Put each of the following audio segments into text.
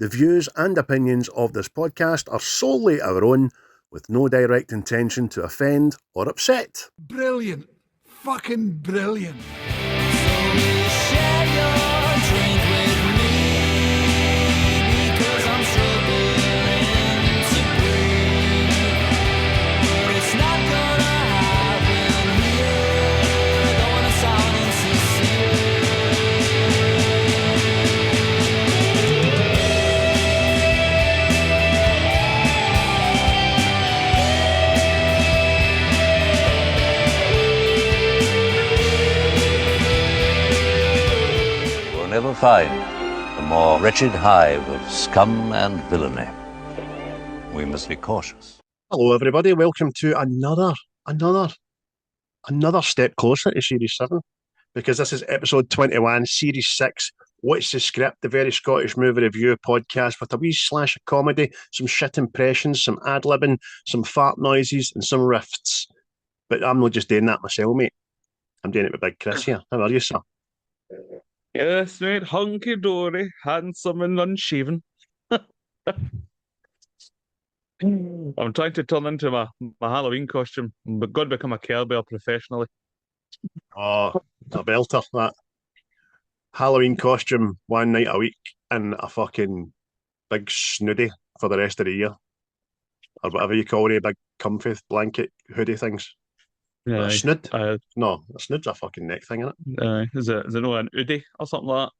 The views and opinions of this podcast are solely our own, with no direct intention to offend or upset. Brilliant. Fucking brilliant. Never find a more wretched hive of scum and villainy. We must be cautious. Hello everybody, welcome to another step closer to Series 7, because this is episode 21, Series 6, What's the Script, the very Scottish movie review podcast with a wee slash of comedy, some shit impressions, some ad-libbing, some fart noises and some riffs. But I'm not just doing that myself, mate. I'm doing it with Big Chris here. How are you, sir? Yes, mate, hunky-dory, handsome and unshaven. I'm trying to turn into my Halloween costume, but got to become a Care Bear professionally. Oh, a belter, that. Halloween costume one night a week and a fucking big snooty for the rest of the year. Or whatever you call it, big comfy blanket hoodie things. Yeah, A snood? No, a snood's a fucking neck thing, isn't it? is it no an hoodie or something like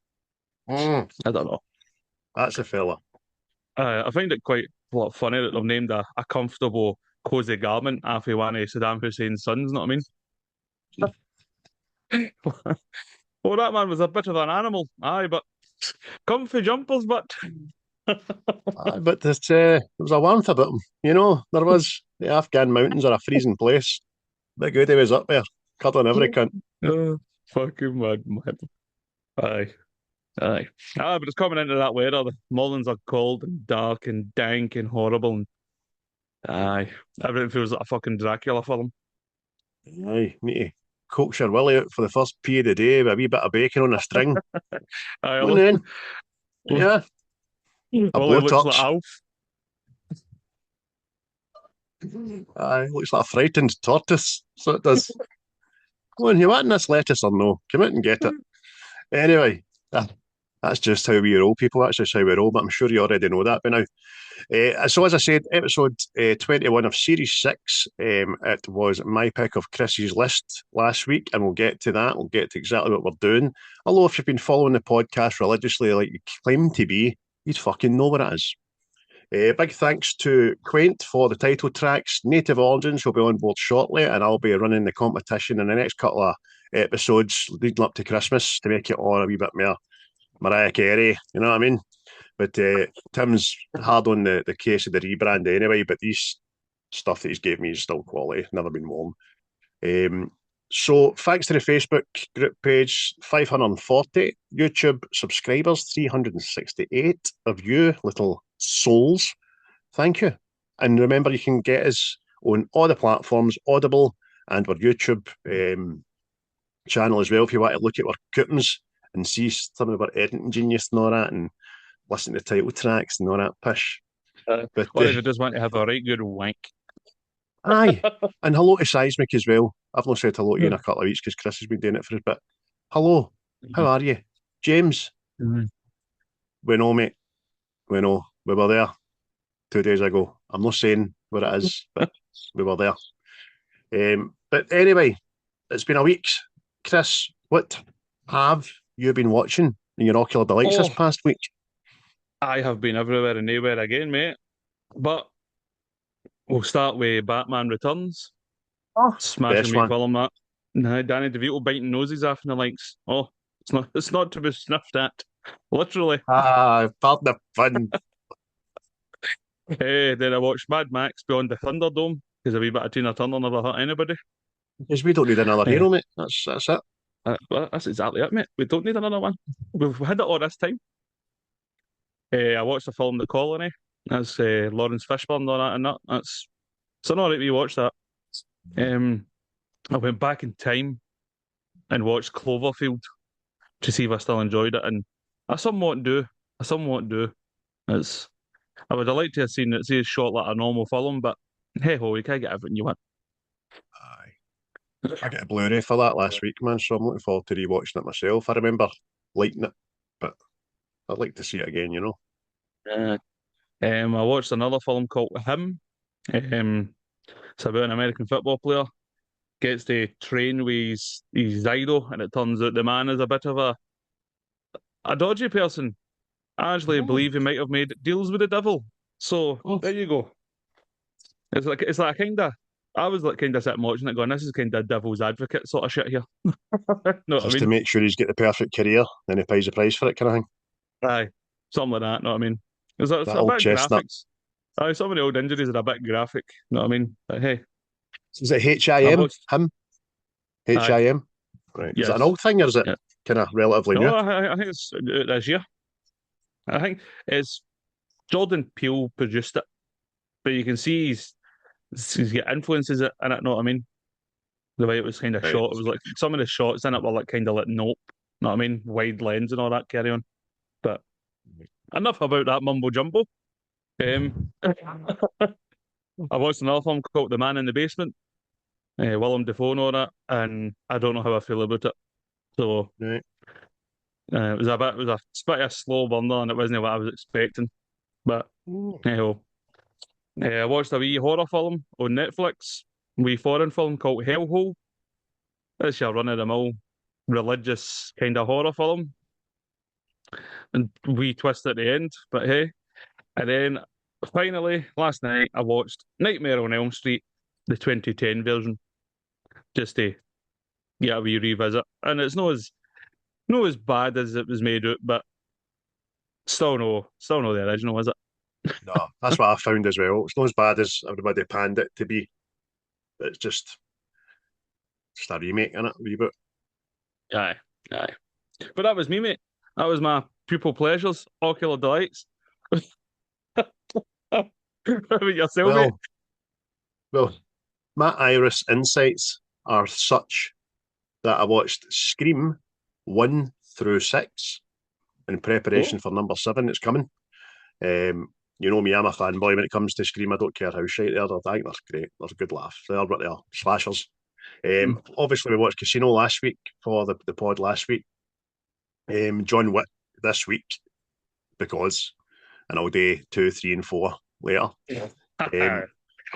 that? I don't know. That's a fella. I find it quite funny that they've named a comfortable, cosy garment after one of Saddam Hussein's sons, know what I mean? Well, that man was a bit of an animal, aye, but comfy jumpers, but... But there was a warmth about him, you know. There was. The Afghan mountains are a freezing place. Big Hoodie was up there, cuddling every cunt. Oh, fucking mad. Aye. But it's coming into that weather. The Mullins are cold and dark and dank and horrible. And aye, everything feels like a fucking Dracula for them. Aye, need to coax your willy out for the first pee of the day with a wee bit of bacon on a string. Aye, And then, yeah, a Willie looks blowtorch. like Alf. Aye, looks like a frightened tortoise. So it does. Come on, you want this lettuce or no? Come out and get it. Anyway, that's just how we roll, people. That's just how we roll, but I'm sure you already know that by now. So as I said, episode 21 of Series 6, it was my pick of Chris's list last week, and we'll get to that. We'll get to exactly what we're doing. Although if you've been following the podcast religiously like you claim to be, you'd fucking know what it is. Big thanks to Quaint for the title tracks. Native Origins will be on board shortly, and I'll be running the competition in the next couple of episodes leading up to Christmas to make it all a wee bit more Mariah Carey, you know what I mean? But Tim's hard on the case of the rebrand anyway, but these stuff that he's gave me is still quality, never been worn. So thanks to the Facebook group page, 540, YouTube subscribers, 368 of you little souls. Thank you. And remember, you can get us on all the platforms, Audible and our YouTube channel as well if you want to look at our coupons and see some of our editing genius and all that, and listen to title tracks and all that pish. But or if you just want to have a right good wank. Aye, and hello to Seismic as well. I've not said hello to you in a couple of weeks because Chris has been doing it for us, but hello, how are you? James? We know, mate. We know. We were there 2 days ago. I'm not saying what it is, but we were there. But anyway, it's been a week. Chris, what have you been watching in your ocular delights this past week? I have been everywhere and nowhere again, mate. But we'll start with Batman Returns. Smashing me Willem, that. Danny DeVito biting noses off and the likes. Oh, it's not to be sniffed at. Literally. Pardon the fun. Then I watched Mad Max Beyond the Thunderdome because a wee bit of Tina Turner never hurt anybody. Because we don't need another hero, mate. That's it. That's exactly it, mate. We don't need another one. We've had it all this time. I watched the film The Colony. That's Lawrence Fishburne and all that, and that's so not right we watched that. I went back in time and watched Cloverfield to see if I still enjoyed it, and I somewhat do. It's I would have liked to have seen it, see it shot like a normal film, but hey ho, you can't get everything you want. Aye. I got a Blu-ray for that last week, man, so I'm looking forward to rewatching it myself. I remember liking it, but I'd like to see it again, you know. Uh, I watched another film called Him. It's about an American football player gets to train with his idol, and it turns out the man is a bit of a dodgy person. I actually Oh, believe he might have made deals with the devil. So there you go. It's like kind of. I was like kind of sitting watching it, going, "This is kind of devil's advocate sort of shit here." Know what I just to mean? make sure he's got the perfect career, then he pays the price for it, kind of thing. Aye, something like that. Know what I mean? It's That a old bit chestnut. graphics. Aye, some of the old injuries are a bit graphic. Know what I mean? But hey, Is it I've HIM? watched. Him? Aye, HIM? Right. Is it an yes, old thing or is it yeah. kind of relatively No, new? I think it's this year. I think it's Jordan Peele produced it, but you can see he's got influences in it. Know what I mean? The way it was kind of Right. shot, it was like some of the shots in it were like kind of like Nope. Know what I mean? Wide lens and all that carry on. But enough about that mumbo jumbo. I watched another film called The Man in the Basement. Willem Defoe and all that, and I don't know how I feel about it. So Right. it was a bit of a slow burner, and it wasn't what I was expecting. But Mm. hey ho. I watched a wee horror film on Netflix, wee foreign film called Hellhole. It's your run of the mill religious kind of horror film, and wee twist at the end. But hey, and then finally last night I watched Nightmare on Elm Street, the 2010 version, just to get a wee revisit. And it's not as bad as it was made out, but still no the original, is it? No, that's what I found as well. It's not as bad as everybody panned it to be. It's just a remake in it, a wee bit. Aye, aye. But that was me, mate. That was my pupil pleasures, ocular delights. How about yourself, mate? Well, well, my iris insights are such that I watched Scream 1 through 6 in Oh, preparation for number 7. It's coming. You know me, I'm a fanboy when it comes to Scream. I don't care how shite they are. I think they're great. They're a good laugh. They are what they are. Slashers. hmm. Obviously, we watched Casino last week for the pod last week. John Wick this week because, and I'll do 2, 3, and 4 later. I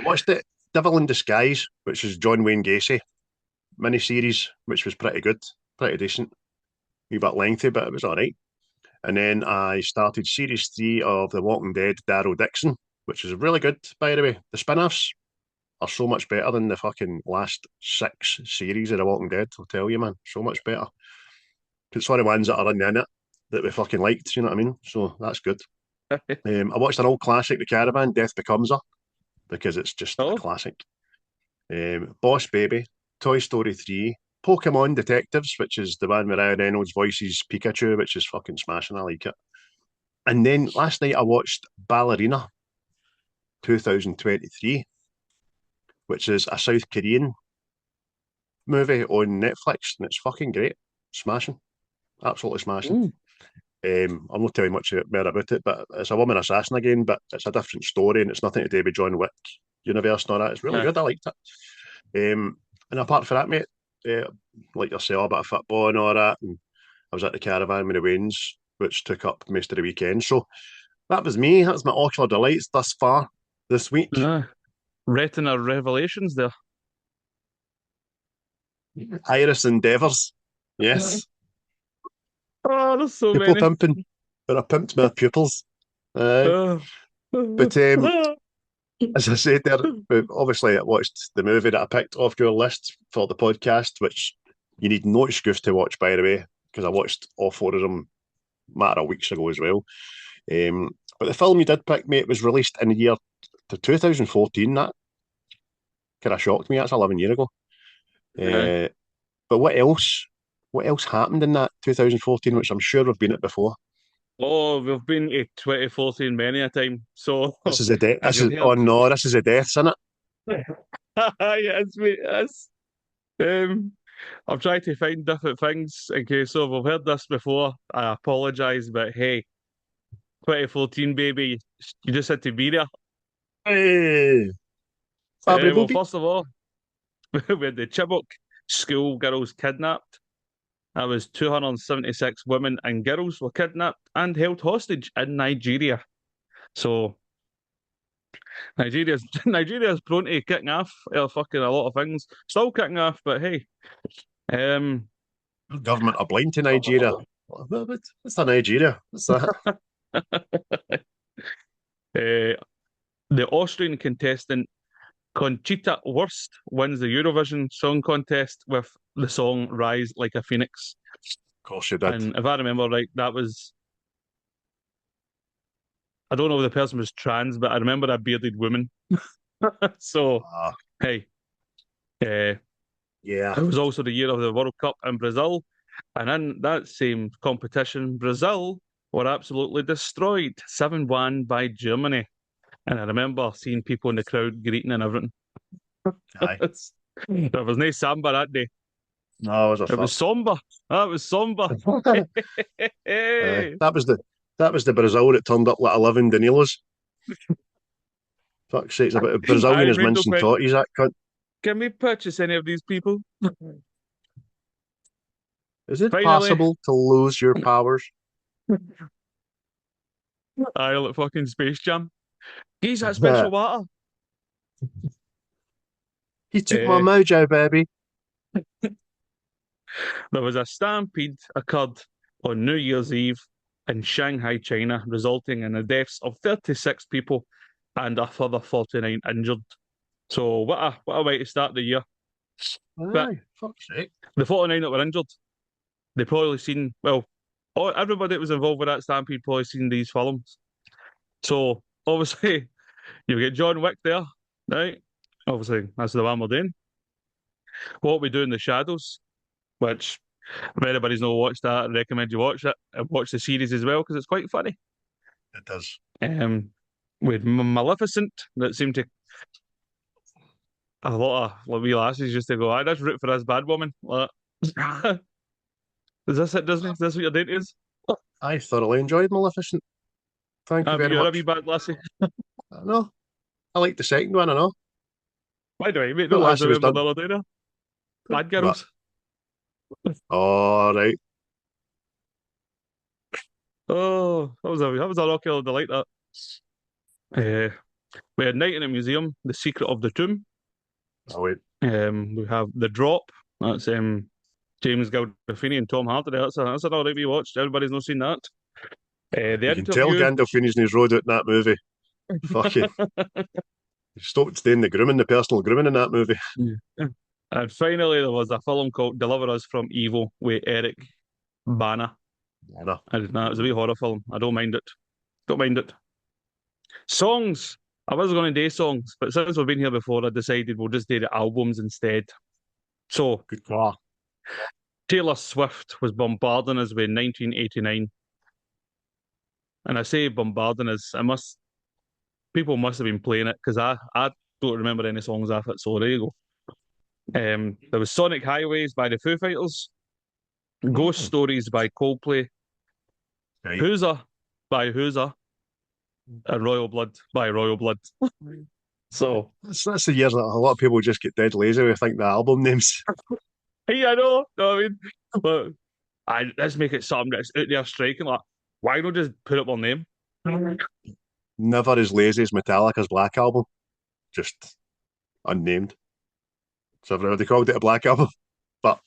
watched it Devil in Disguise, which is John Wayne Gacy miniseries, which was pretty good, pretty decent. A wee bit lengthy, but it was all right. And then I started series 3 of The Walking Dead, Daryl Dixon, which is really good, by the way. The spin offs are so much better than the fucking last 6 series of The Walking Dead, I'll tell you, man. So much better. It's one of the ones that are in it that we fucking liked, you know what I mean? So that's good. I watched an old classic, The Caravan, Death Becomes Her, because it's just a Oh, classic. Boss Baby, Toy Story 3, Pokemon Detectives, which is the one where Ryan Reynolds voices Pikachu, which is fucking smashing. I like it. And then last night I watched Ballerina 2023, which is a South Korean movie on Netflix, and it's fucking great. Smashing. Absolutely smashing. mm, I'm not telling much more about it, but it's a woman assassin again, but it's a different story and it's nothing to do with John Wick universe and all that. It's really aye. good. I liked it. And apart from that, mate, like yourself, a bit of football and all that. And I was at the caravan with the Waynes, which took up most of the weekend. So that was me. That's my ocular delights thus far this week. Aye. Retina revelations there. Iris endeavours. Yes. Oh, there's so Pupil many. pimping. But I pimped my pupils. Aye. Uh, But as I said there, obviously I watched the movie that I picked off your list for the podcast, which you need no excuse to watch, by the way, because I watched all 4 of them a matter of weeks ago as well. But the film you did pick, mate, was released in the year to 2014. That kind of shocked me. That's 11 years ago. aye. Uh, but what else? What else happened in that 2014, which I'm sure we've been at before? Oh, we've been to 2014 many a time. So This is a death. if This you've is oh heard, no, this is a death, isn't it? yes, mate, yes. I'm trying to find different things in case so if I've heard this before. I apologise, but hey, 2014, baby. You just had to be there. Hey, Fabry Well, Booby. first of all, we had the Chibok school girls kidnapped. That was 276 women and girls were kidnapped and held hostage in Nigeria. So Nigeria's prone to kicking off fucking a lot of things. Still kicking off, but hey. Government are blind to Nigeria. What's a Nigeria? What's that? The Austrian contestant Conchita Wurst wins the Eurovision Song Contest with the song Rise Like a Phoenix. Of course you did. And if I remember right, that was, I don't know if the person was trans, but I remember a bearded woman. So, hey, yeah. it was also the year of the World Cup in Brazil. And in that same competition, Brazil were absolutely destroyed 7-1 by Germany. And I remember seeing people in the crowd greeting and everything. Aye. There was no samba that day. No, it was It was somber. That was somber. that was the Brazil that turned up like 11 Danilos. Fuck's sake, it's about as Brazilian as mince and totties, that cunt. Can we purchase any of these people? Is it possible to lose your powers? I look fucking Space Jam. He's that special water. He took my mojo, baby. There was a stampede occurred on New Year's Eve in Shanghai, China, resulting in the deaths of 36 people and a further 49 injured. So what a way to start the year. Aye, fuck's sake. The 49 that were injured, they probably seen, well, everybody that was involved with that stampede probably seen these films. So obviously, you get John Wick there, right? Obviously, that's the one we're doing. What We Do in the Shadows, which if anybody's not watched that, I recommend you watch it and watch the series as well because it's quite funny. It does. With Maleficent, that seemed to a lot of wee lasses just to go, I just root for this bad woman. Like, is this it, Disney? Is this what your date is? I thoroughly enjoyed Maleficent. Thank you very You're much. a wee bad lassie. I know. I like the second one, I know. By the way, mate, Well, no, I lassie was remember done. the other day now. Bad girls. All right. Oh, that was a rocky old delight, that. We had Night in a Museum, The Secret of the Tomb. Oh, wait. We have The Drop. That's James Gandolfini and Tom Hardy. That's an alright we watched. Everybody's not seen that. The You can Interview. tell Gandolfini's in his road out in that movie. Fucking. He stopped doing the personal grooming in that movie. And finally, there was a film called Deliver Us from Evil with Eric Bana. No. It was a wee horror film. I don't mind it. Don't mind it. Songs. I was going to do songs, but since we've been here before, I decided we'll just do the albums instead. So, Good call. Taylor Swift was bombarding us with 1989. And I say bombarding us, people must have been playing it because I don't remember any songs off it, so there you go. There was Sonic Highways by the Foo Fighters, Ghost Stories by Coldplay, Right. Hooser by Hooser, and Royal Blood by Royal Blood. So That's the years that a lot of people just get dead lazy with think the album names. hey, I know what I mean, but let's make it something that's out there striking. Like, why not just put up our name? Never as lazy as Metallica's Black Album. Just unnamed. So everybody called it a Black Album. But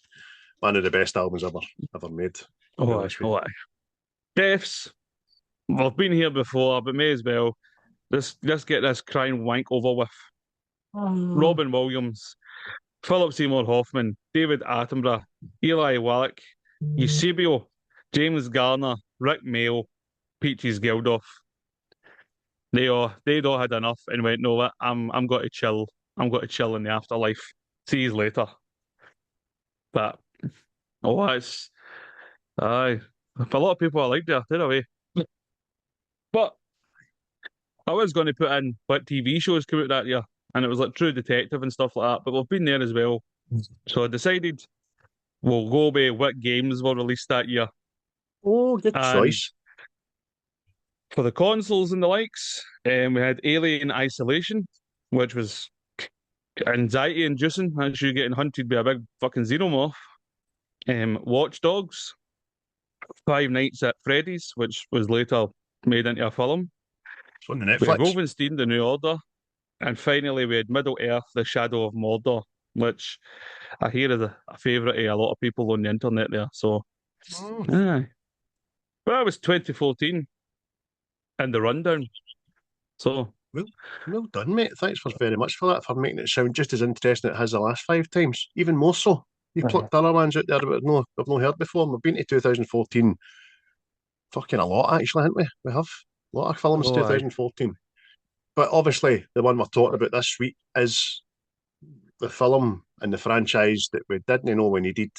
one of the best albums ever made. Oh, Deaths. We've been here before, but may as well. Let's get this crying wank over with. Robin Williams, Philip Seymour Hoffman, David Attenborough, Eli Wallach, Eusebio, James Garner, Rick Mail, Peaches Geldof. They'd all had enough and went, no, I'm going to chill. I'm going to chill in the afterlife. See you later. But it's aye. A lot of people I like there, away. But I was going to put in what TV shows came out that year, and it was like True Detective and stuff like that. But we've been there as well, so I decided we'll go by what games were released that year. Oh, good choice. For the consoles and the likes, we had Alien Isolation, which was anxiety inducing as you getting hunted by a big fucking xenomorph. Watch Dogs, Five Nights at Freddy's, which was later made into a film. It's on the We had Netflix. Wolfenstein: The New Order, and finally we had Middle Earth: The Shadow of Mordor, which I hear is a favourite of a lot of people on the internet there. So, Oh, aye. But that was 2014 and the rundown. So, well done, mate. Thanks very much for that, for making it sound just as interesting as it has the last 5 times. Even more so. You've plucked other ones out there that I've not heard before. We've been to 2014 fucking a lot, actually, haven't we? We have a lot of films oh, aye. 2014. But obviously, the one we're talking about this week is the film and the franchise that we didn't know we needed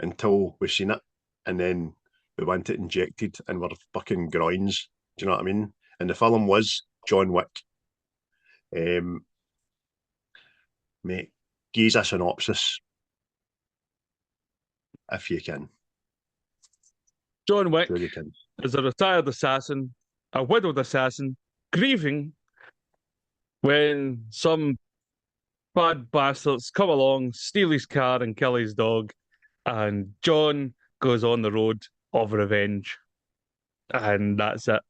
until we seen it. And then we went it injected and we're fucking groins. Do you know what I mean? And the film was John Wick. Mate, give us a synopsis if you can. John Wick Sure you can. is a retired assassin, a widowed assassin, grieving when some bad bastards come along, steal his car, and kill his dog. And John goes on the road of revenge. And that's it.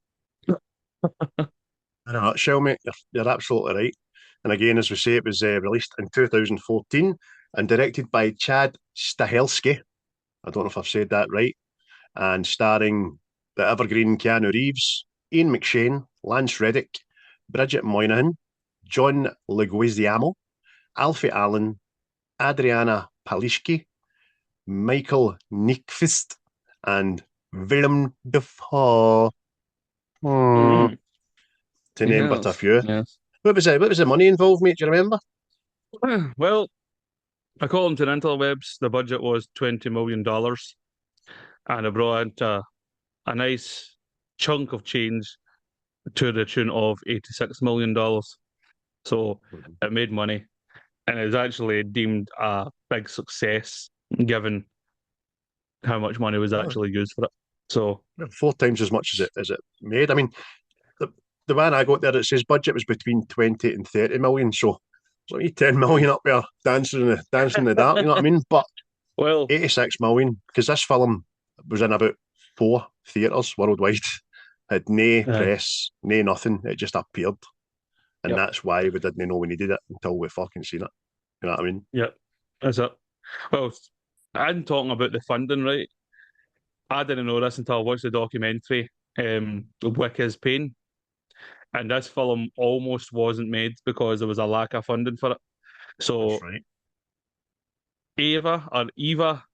In a nutshell, mate, you're absolutely right. And again, as we say, it was released in 2014 and directed by Chad Stahelski. I don't know if I've said that right. And starring the evergreen Keanu Reeves, Ian McShane, Lance Reddick, Bridget Moynahan, John Leguizamo, Alfie Allen, Adrianne Palicki, Michael Nyqvist, and Willem Defoe. To name but a few. Yes. What was the money involved, mate? Do you remember? Well, according to the interwebs, the budget was $20 million. And it brought into a nice chunk of change to the tune of $86 million. So it made money. And it was actually deemed a big success given how much money was actually used for it. So 4 times as much as it made. I mean, the one I got there, it says budget was between 20 and 30 million. So it's only 10 million up there dancing in the dark, you know what I mean? But well, 86 million, because this film was in about 4 theatres worldwide, had no press, no nothing. It just appeared. And that's why we didn't know we needed it until we fucking seen it. You know what I mean? Yep, that's it. Well, I'm talking about the funding, right? I didn't know this until I watched the documentary, Wick is Pain. And this film almost wasn't made because there was a lack of funding for it. So That's right. Eva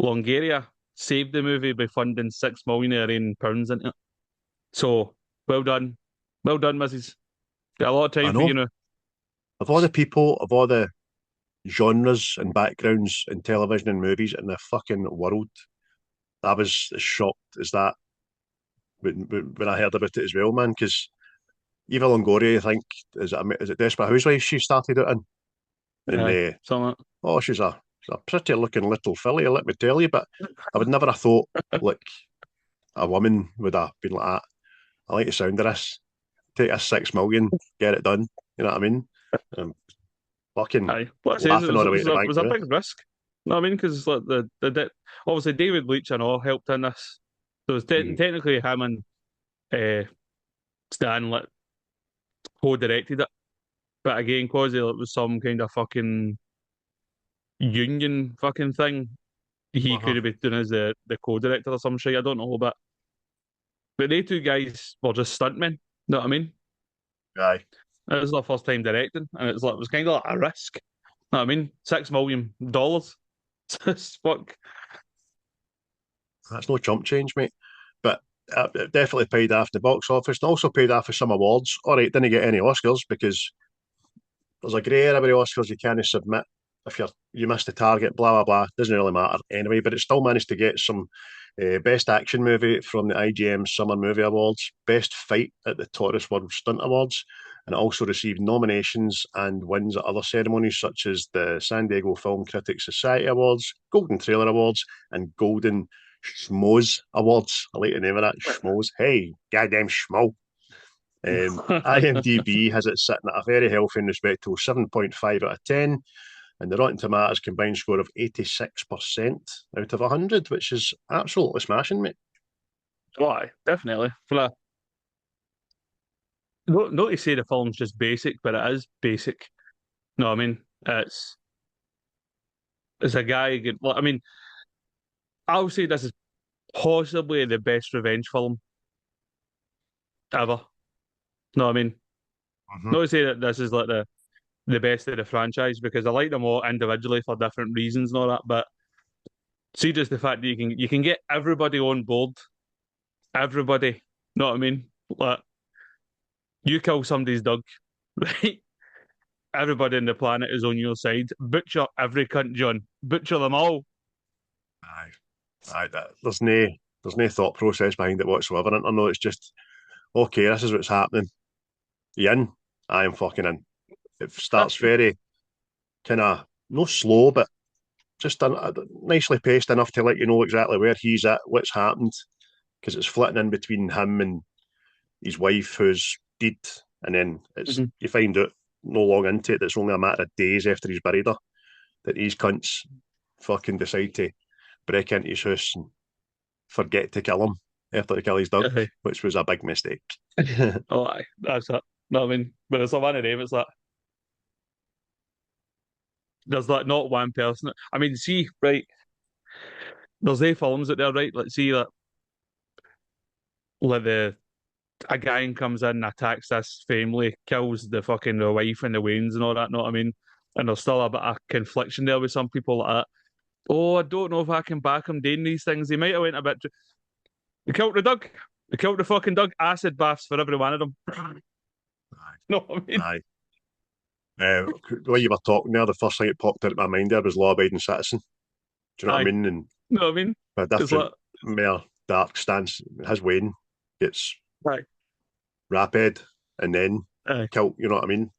Longoria saved the movie by funding £6 million into it. So well done, Mrs. Got a lot of I time for know. you now. Of all the people, of all the genres and backgrounds in television and movies in the fucking world, I was as shocked as that when I heard about it as well, man. Because Eva Longoria, I think, is it Desperate Housewives she started out in? And she's a pretty looking little filly, let me tell you. But I would never have thought like a woman would have been like that. I like the sound of this. Take us 6 million, get it done. You know what I mean? Fucking laughing all the way to the bank. It was a big risk. You know what I mean? Because like obviously David Leitch and all helped in this. So it was technically him and Stan co-directed it. But again, because it was some kind of fucking union fucking thing, he could have been doing as the co-director or some shit. I don't know, but they two guys were just stuntmen. You know what I mean? Aye. It was their first time directing, and it was kind of like a risk. You know what I mean? $6 million. Fuck. That's no chump change, mate. But it definitely paid off the box office and also paid off for some awards. All right, didn't get any Oscars because there's a grey area with Oscars you can't submit if you missed the target, blah, blah, blah. Doesn't really matter anyway, but it still managed to get some Best Action Movie from the IGM Summer Movie Awards, Best Fight at the Taurus World Stunt Awards, and it also received nominations and wins at other ceremonies such as the San Diego Film Critics Society Awards, Golden Trailer Awards, and Golden Schmoes Awards. I like the name of that. Schmoes. Hey, goddamn schmo. IMDb has it sitting at a very healthy and respectable 7.5 out of 10, and the Rotten Tomatoes combined score of 86% out of 100, which is absolutely smashing, mate. Why? Definitely. Not to say the film's just basic, but it is basic. No, I mean it's a guy. I mean, I'll say this is possibly the best revenge film ever. No, I mean, Mm-hmm. not to say that this is like the best of the franchise because I like them all individually for different reasons and all that. But see, just the fact that you can get everybody on board, everybody. Know what I mean? Like you kill somebody's dog, right? Everybody on the planet is on your side. Butcher every cunt, John. Butcher them all. There's no thought process behind it whatsoever. I know it's just okay. This is what's happening. You in? I am fucking in. It starts very kind of no slow, but just nicely paced enough to let you know exactly where he's at, what's happened, because it's flitting in between him and his wife who's dead, and then you find out no long into it that it's only a matter of days after he's buried her that these cunts fucking decide to break into his house and forget to kill him after they kill his dog, which was a big mistake. Oh, aye, that's it. No, I mean, but it's a one of them. It's like there's like not one person. I mean, see, right? There's eight films out there, right? Let's see that like a gang comes in, attacks this family, kills the wife and the Waynes and all that. Know what I mean? And there's still a bit of confliction there with some people like that. Oh, I don't know if I can back him doing these things. He might have went a bit. They killed the dog. They killed the fucking dog. Acid baths for every one of them. No, what I mean? Aye. The way you were talking there, the first thing that popped into my mind there was law-abiding citizen. Do you know what I mean? And no, I mean, a different, more dark stance. His Wayne gets rapid and then killed. You know what I mean?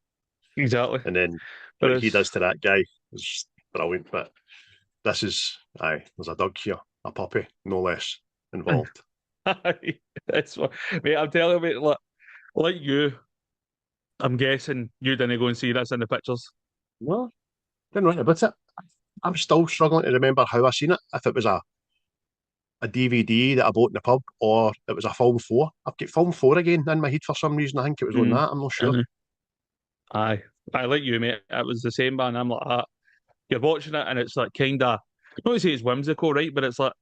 Exactly. And then what he does to that guy is brilliant. But this is there's a dog here, a puppy, no less, involved. That's what, mate. I'm telling you, like you. I'm guessing you didn't go and see this in the pictures. No, didn't write about it. I'm still struggling to remember how I seen it. If it was a DVD that I bought in the pub or it was a film 4. I've got film 4 again in my head for some reason. I think it was on that. I'm not sure. Aye, I like you, mate. It was the same band. I'm like that. You're watching it and it's like kind of, not to say it's whimsical, right? But it's like,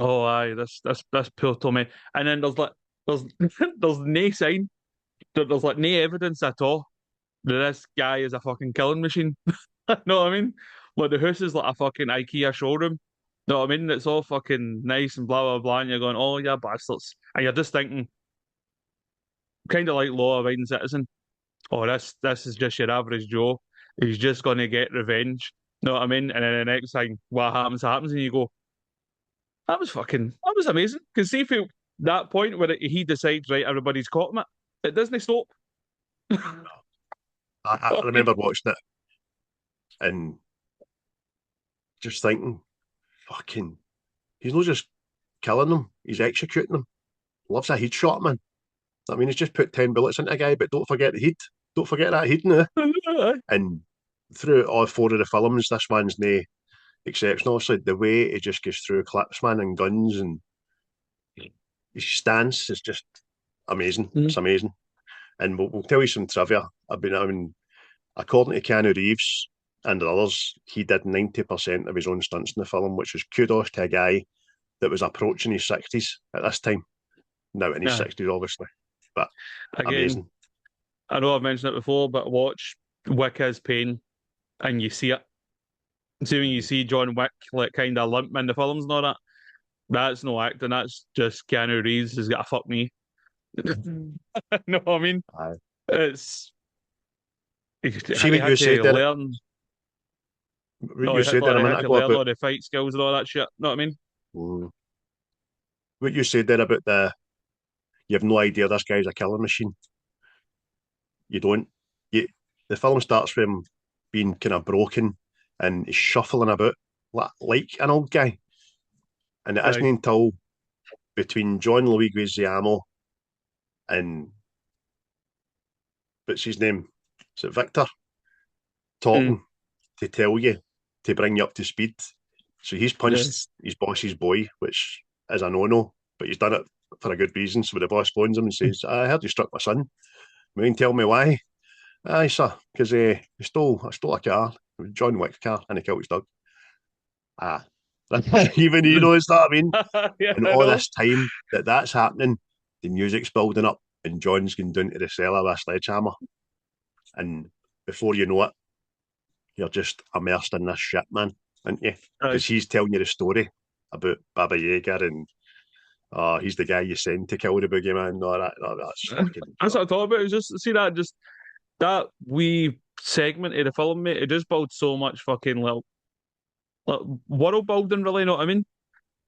oh, aye, this poor Tommy. And then there's there's no sign. There's like no evidence at all that this guy is a fucking killing machine. Know what I mean? Like the house is like a fucking IKEA showroom. Know what I mean? It's all fucking nice and blah blah blah, and you're going, oh yeah, bastards, and you're just thinking, kind of like law-abiding citizen. Oh, this is just your average Joe. He's just gonna get revenge. Know what I mean? And then the next thing, what happens, and you go, that was amazing. Because see, if that point where he decides, right, everybody's caught him, it doesn't stop. I remember watching it and just thinking, fucking, he's not just killing them, he's executing them. Loves a headshot, man. I mean, he's just put 10 bullets into a guy, but don't forget the heat. Don't forget that heat now. And through all 4 of the films, this one's no exception. Obviously, the way he just gets through clips, man, and guns, and his stance is just amazing. It's amazing. And we'll tell you some trivia. I mean, according to Keanu Reeves and others, he did 90% of his own stunts in the film, which was kudos to a guy that was approaching his 60s at this time. Now in his 60s, obviously. But again, amazing. I know I've mentioned it before, but watch Wick as Pain and you see it. See when you see John Wick like kind of limp in the films and all that, that's no acting, that's just Keanu Reeves has got a fuck me. Know what I mean? Aye. It's see what you said there. What you said there a minute ago about all the fight skills and all that shit. Know what I mean? What you said there about you have no idea this guy's a killing machine. You don't. The film starts with him being kind of broken and he's shuffling about like an old guy. And it isn't until between John Leguizamo and what's his name? Is it Victor? Talking to tell you to bring you up to speed. So he's punched his boss's boy, which is a no-no, but he's done it for a good reason. So the boss phones him and says, I heard you struck my son. You can tell me why? Aye, sir, because I stole a car, John Wick car, and he killed his dog. Ah. Even he knows that, I mean. And all this time that's happening, the music's building up and John's going down to the cellar with a sledgehammer. And before you know it, you're just immersed in this shit, man, aren't you? Because he's telling you the story about Baba Yaga and he's the guy you send to kill the boogeyman. No, that's fucking... That's what I thought about. It was just, see that wee segment of the film, mate, it just builds so much fucking like world building, really, you know what I mean?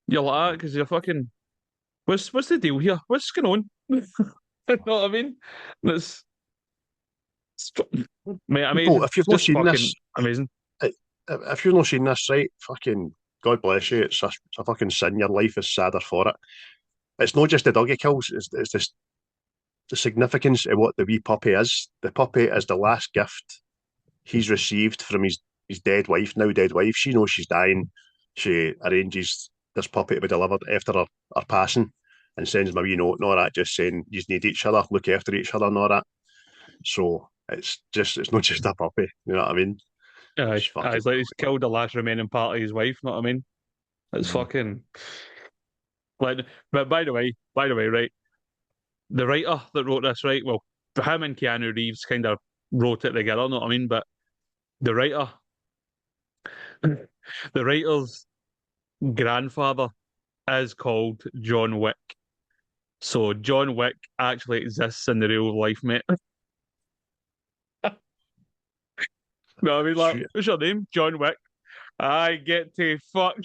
You're like that because you're fucking... What's the deal here? What's going on? You know what I mean? It's mate, amazing. If you've not seen this, amazing. If you've not seen this, right, fucking God bless you. It's a fucking sin. Your life is sadder for it. It's not just the dog he kills. It's just the significance of what the wee puppy is. The puppy is the last gift he's received from his dead wife, now dead wife. She knows she's dying. She arranges this puppy to be delivered after her passing and sends him a wee note and all that, just saying you need each other, look after each other and all that. So it's not just a puppy, you know what I mean? It's like he's killed the last remaining part of his wife, you know what I mean? It's fucking like, but by the way, right, the writer that wrote this, right, well, him and Keanu Reeves kind of wrote it together, you know what I mean? But the writer's grandfather is called John Wick. So John Wick actually exists in the real life, mate. No, I mean, like, what's your name? John Wick. I get to fuck.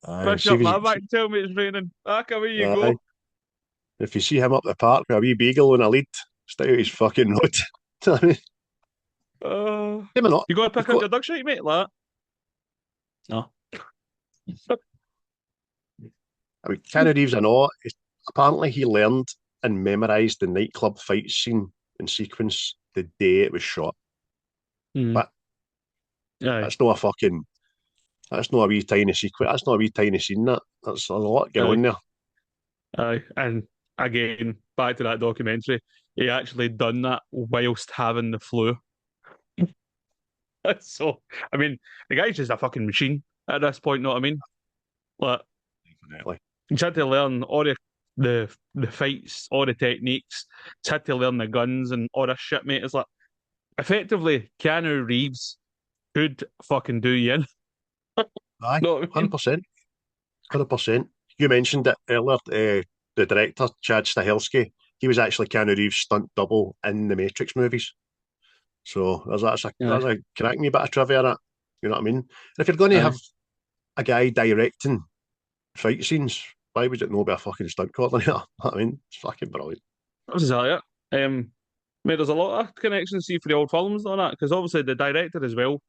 Push up my back and tell me it's raining. Away you go. If you see him up the park with a wee beagle on a lead, stay out his fucking road. You got to pick up your dog shit, mate, like that? No. I mean, Keanu Reeves and all, apparently he learned and memorised the nightclub fight scene and sequence the day it was shot. But that's not a wee tiny sequence. That's not a wee tiny scene. There's a lot going on there. Aye, and again, back to that documentary, he actually done that whilst having the flu. So, I mean, the guy's just a fucking machine at this point, know what I mean? Like, definitely. He's had to learn all the fights, all the techniques. He's had to learn the guns and all this shit, mate. It's like, effectively, Keanu Reeves could fucking do you in. Aye, 100%. 100%. You mentioned it earlier, the director, Chad Stahelski, he was actually Keanu Reeves' stunt double in the Matrix movies. So that's a cracking bit of trivia, that. You know what I mean? And if you're going to have a guy directing fight scenes, why would it not be a fucking stunt coordinator? I mean, it's fucking brilliant. That's exactly it. Mate, there's a lot of connections to see for the old films on that, because obviously the director as well,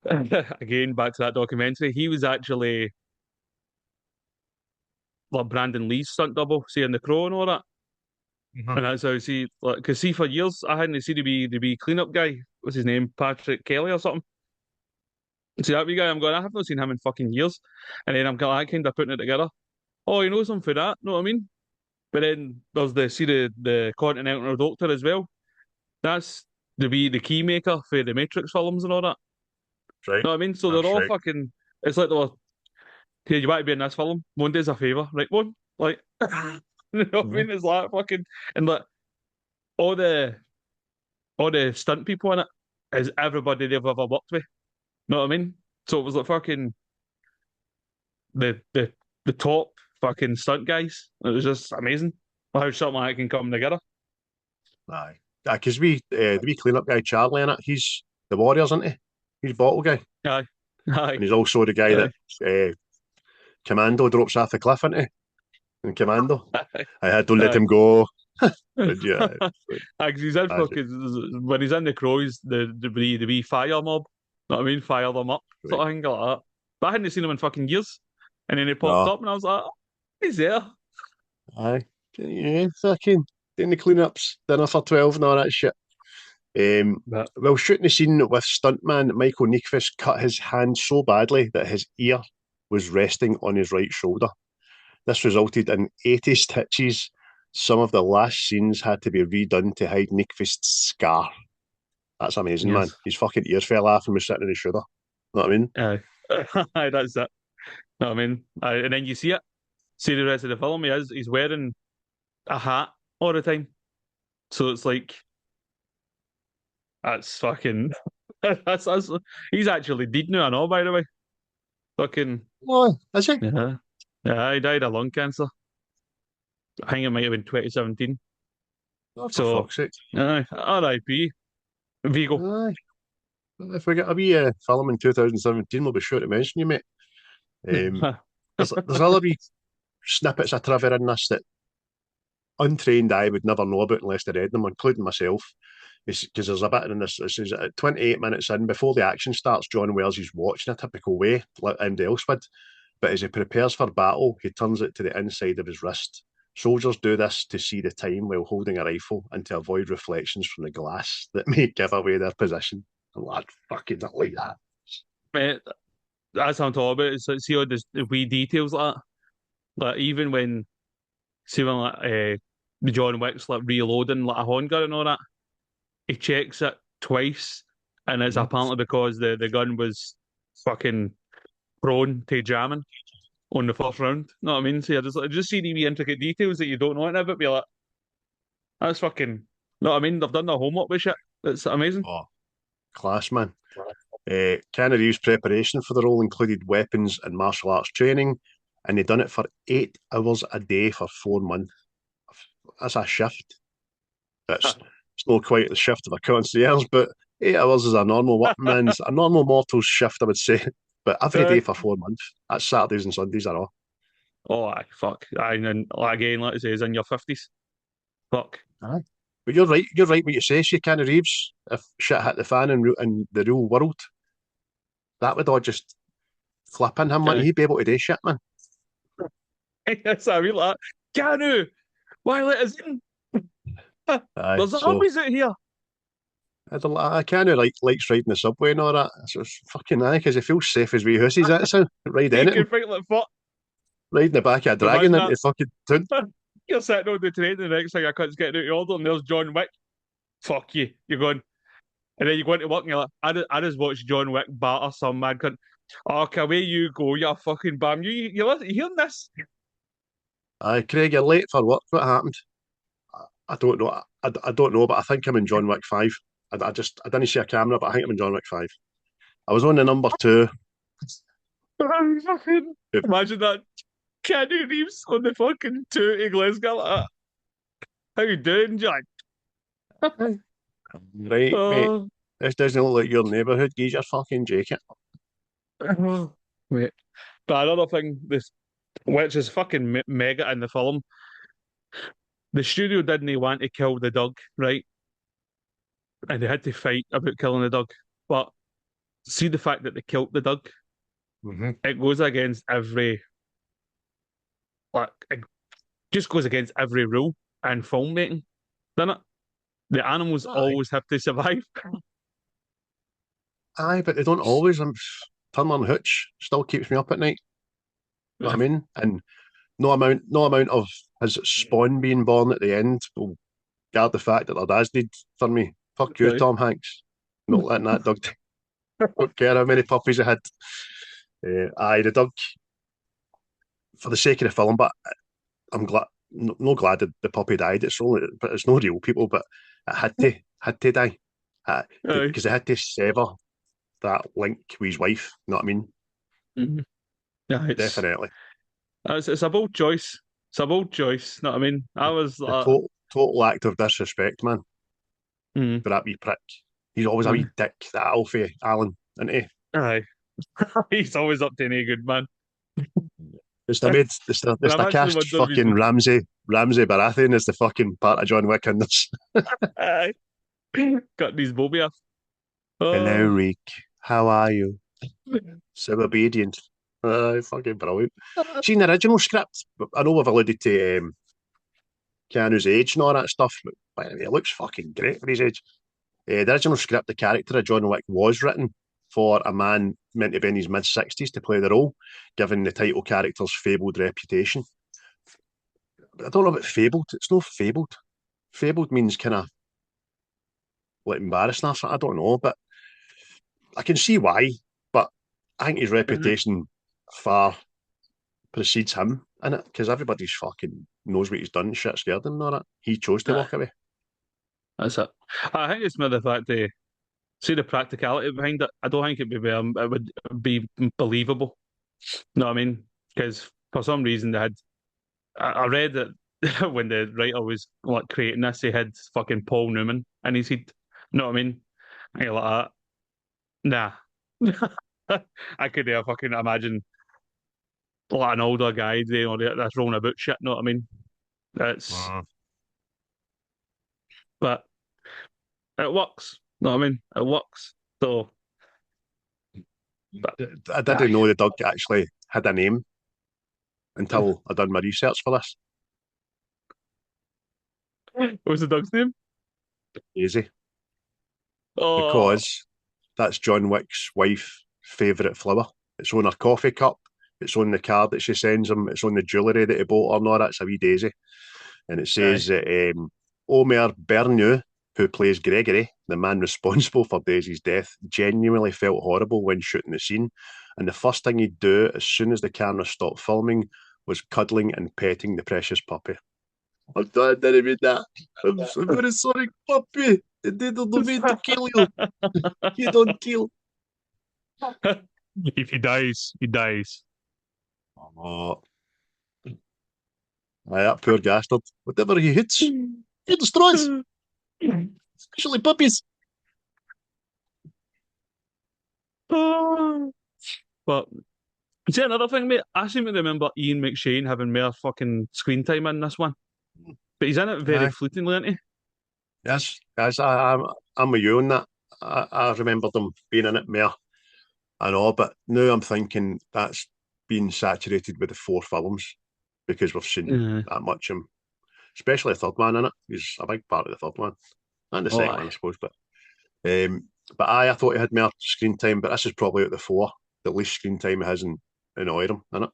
again, back to that documentary, he was actually like Brandon Lee's stunt double, seeing The Crow and all that. And that's how I see, like, because see, for years I hadn't seen the wee cleanup guy. What's his name? Patrick Kelly or something. See that wee guy? I'm going, I have not seen him in fucking years. And then I'm kind of putting it together. Oh, you know something for that? Know what I mean? But then there's the Continental Doctor as well. That's the key maker for the Matrix films and all that. Right. Know what I mean? So they're all fucking. It's like they were. Here, you want to be in this film? Monday's a favour, right? One, like, you know what I mean? It's like fucking, and like all the stunt people in it is everybody they've ever worked with. Know what I mean? So it was like fucking the top fucking stunt guys. It was just amazing how something like that can come together. Aye. Because the wee cleanup guy Charlie in it, he's the Warriors, isn't he? He's bottle guy. Aye. And he's also the guy that Commando drops off the cliff, isn't he? In Commando. I had to let him go. Because he's in fucking, when he's in The Crow, he's the wee fire mob. know what I mean? Fire them up, sort of thing like that. But I hadn't seen him in fucking years. And then he popped No. up and I was like, oh, he's there. Aye. Yeah, fucking doing the cleanups, dinner for 12 and all that shit. But Well, shooting the scene with stuntman Michael Nyqvist cut his hand so badly that his ear was resting on his right shoulder. This resulted in 80 stitches. Some of the last scenes had to be redone to hide Nyqvist's scar. That's amazing, man. yes. His fucking ears fell off and was sitting in his shoulder. Know what I mean? Aye. Aye, that's it. Know what I mean? Aye, and then you see it. See the rest of the film, he's wearing a hat all the time. So it's like that's fucking that's he's actually dead now, I know, by the way. Fucking Oh, is he? yeah. Yeah, he died of lung cancer. I think it might have been 2017. Oh, for So fuck's sake. aye, R.I.P. Vigo. Aye. Well, if we get a wee film in 2017, we'll be sure to mention you, mate. There's other wee snippets of trivia in this that untrained eye would never know about unless they read them, including myself. Because there's a bit in this, this is at 28 minutes in, before the action starts, John wears his watch in a typical way, like anybody else would. But as he prepares for battle, he turns it to the inside of his wrist. Soldiers do this to see the time while holding a rifle and to avoid reflections from the glass that may give away their position. And lad, fucking not like that. Mate, that's what I'm talking about. It's like, see all the wee details like that. Like even when see when like John Wick's like reloading like a handgun and all that, he checks it twice and it's apparently because the gun was fucking prone to jamming on the first round. Know what I mean? So you just see the wee intricate details that you don't know anything about, be like, that's fucking know what I mean? They've done their homework with shit. It's amazing. Oh, class, man. Keanu Reeves' preparation for the role included weapons and martial arts training, and he'd done it for 8 hours a day for 4 months. That's a shift. It's not quite the shift of a concierge, but 8 hours is a normal mortal's shift, I would say. But every day for 4 months. That's Saturdays and Sundays are all. Oh, aye, fuck. Aye, and then, like, again, like I say, is in your 50s. Fuck. Aye. But you're right. You're right. What you say, Keanu Reeves. If shit hit the fan in the real world, that would all just flip in him. Man. Aye. He'd be able to do shit, man. That's what I mean, like, Keanu, why let us in? Aye. There's zombies out here. I kind of likes riding the subway and all that. So it's fucking aye, because he feels safe as wee hussies. That's how ride You anything. can fight like fuck. Riding the back of a dragon into fucking town. You're sitting on the train, and the next thing I cunt's getting out of order, and there's John Wick. Fuck you. You're going, and then you go into work, and you're like, I just watched John Wick batter some mad cunt. Oh, okay, away you go, you fucking bam. You hearing this? Aye, Craig, you're late for work. What happened? I don't know. I don't know, but I think I'm in John Wick 5. I didn't see a camera, but I think I'm in John Wick 5. I was on the number 2. Imagine that. Keanu Reeves on the fucking 2 to Glasgow like that. How you doing, Jack? Right, mate. This doesn't look like your neighbourhood. Use your fucking jacket. Wait. But another thing, which is fucking mega in the film, the studio didn't want to kill the dog, right? And they had to fight about killing the dog. But see the fact that they killed the dog, it goes against every, like, it just goes against every rule in filmmaking, doesn't it? The animals always have to survive. Aye, but they don't always. Turner Hooch still keeps me up at night. You know what I mean? And no amount of his spawn being born at the end will guard the fact that their dad's dead for me. Fuck you, Tom Hanks. Not letting that dog. Don't care how many puppies I had. Aye, the dog. For the sake of the film, but I'm glad. No glad that the puppy died. But it's no real people. But it had to die because it had to sever that link with his wife. You know what I mean? Mm-hmm. Yeah, definitely. It's a bold choice. It's a bold choice. Know what I mean? I was total act of disrespect, man. For that wee prick. He's always a wee dick. That Alfie Allen, isn't he? Aye. He's always up to any good, man. It's the cast fucking Ramsey Baratheon is the fucking part of John Wick in this. Aye. Got these Bobby off. Hello, Reek. How are you? So obedient. Fucking brilliant. Seen the original script? I know we've alluded to Keanu's age and all that stuff, but by the way, it looks fucking great for his age. The original script, the character of John Wick was written for a man meant to be in his mid-60s to play the role, given the title character's fabled reputation. But I don't know about fabled. It's no fabled. Fabled means kind of like embarrassing or something. I don't know, but I can see why. But I think his reputation far precedes him in it because everybody's fucking knows what he's done. Shit scared him and all that. He chose to walk away. That's it. I think it's more the fact that see the practicality behind it. I don't think it would be believable. You know what I mean? Because for some reason I read that when the writer was like creating this, he had fucking Paul Newman and he said, you know what I mean? And you're like that. Nah. I could fucking imagine like an older guy, that's rolling about shit, you know what I mean? That's but it works. You know what I mean? It works. So but I didn't know the dog actually had a name until I done my research for this. what was the dog's name? Easy. Oh, Because that's John Wick's wife's favourite flower. It's on her coffee cup, it's on the card that she sends him, it's on the jewellery that he bought her, and all that's a wee daisy. And it says that Omer Bernieu, who plays Gregory, the man responsible for Daisy's death, genuinely felt horrible when shooting the scene. And the first thing he'd do as soon as the camera stopped filming was cuddling and petting the precious puppy. I didn't mean that. I'm so very sorry, puppy. I didn't mean to kill you. You don't kill. if he dies, he dies. Oh, that poor bastard. Whatever he hits, he destroys. Especially puppies. But see another thing, mate. I seem to remember Ian McShane having more fucking screen time in this one, but he's in it very Aye. fleetingly, isn't he? Yes, I'm with you on that. I remember them being in it more and all, but now I'm thinking that's been saturated with the four films because we've seen Yeah. that much of him, especially the third one in it. He's a big part of the third one and the Oh, second one, I suppose. But I thought he had more screen time, but this is probably out the four, the least screen time he has in all of them, isn't it?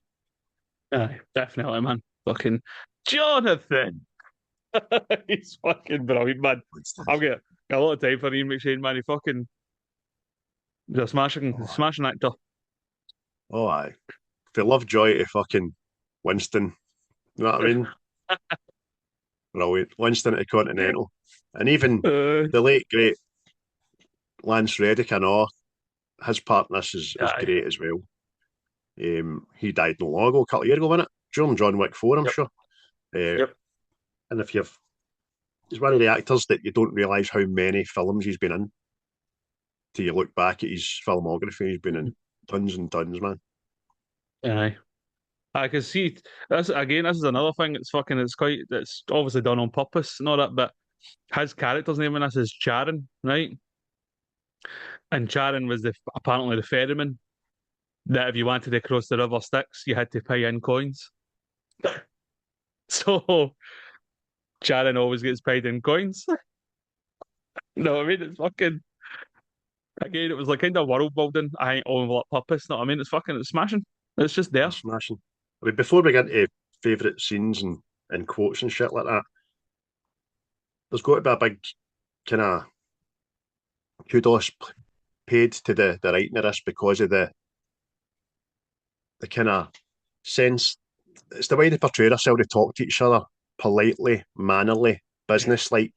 aye, definitely, man. Fucking Jonathan. He's fucking brilliant, man. I've got a lot of time for Ian McShane, man. He's a smashing actor. Oh, aye. If you love Joy to fucking Winston, you know what I mean? Brilliant. Winston to Continental. And even the late, great Lance Reddick, I know, his part in this is Aye. great as well. He died no long ago, a couple of years ago, wasn't it? During John Wick 4, I'm Yep. sure. Yep. And he's one of the actors that you don't realise how many films he's been in till you look back at his filmography. He's been in tons and tons, man. Aye. I can see this again. This is another thing. It's obviously done on purpose and all that. But his character's name in this is Charon, right? And Charon was apparently the ferryman that if you wanted to cross the River Styx, you had to pay in coins. So Charon always gets paid in coins. No, I mean it's fucking again. It was like kind of world building. I ain't all on purpose. No, I mean it's smashing. It's just there. It's smashing. I mean, before we get into favourite scenes and quotes and shit like that, there's got to be a big kind of kudos paid to the writing of this because of the kind of sense. It's the way they portray themselves. They talk to each other politely, mannerly, business-like,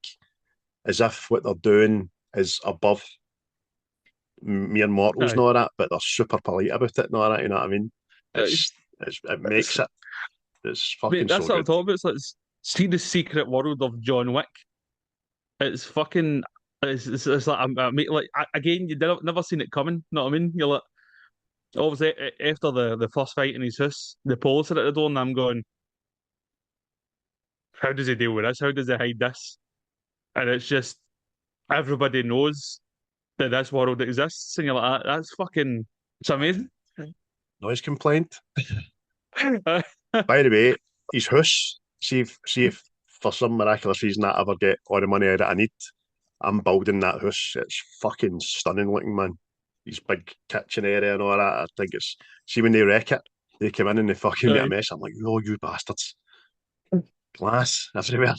as if what they're doing is above mere mortals Aye. and all that, but they're super polite about it and all that, you know what I mean? It makes it. It's fucking Mate, that's so what I'm good. talking about. It's like see the secret world of John Wick. It's fucking. It's like again, you never seen it coming. Know what I mean? You're like obviously after the first fight in his house, the police are at the door, and I'm going, how does he deal with this? How does he hide this? And it's just everybody knows that this world exists, and you're like, that's fucking, it's amazing. Noise complaint. By the way, his house, see if for some miraculous reason I ever get all the money that I need, I'm building that house. It's fucking stunning looking, man. His big kitchen area and all that. I think it's, see when they wreck it, they come in and they fucking make a mess. I'm like, oh, you bastards. Glass everywhere.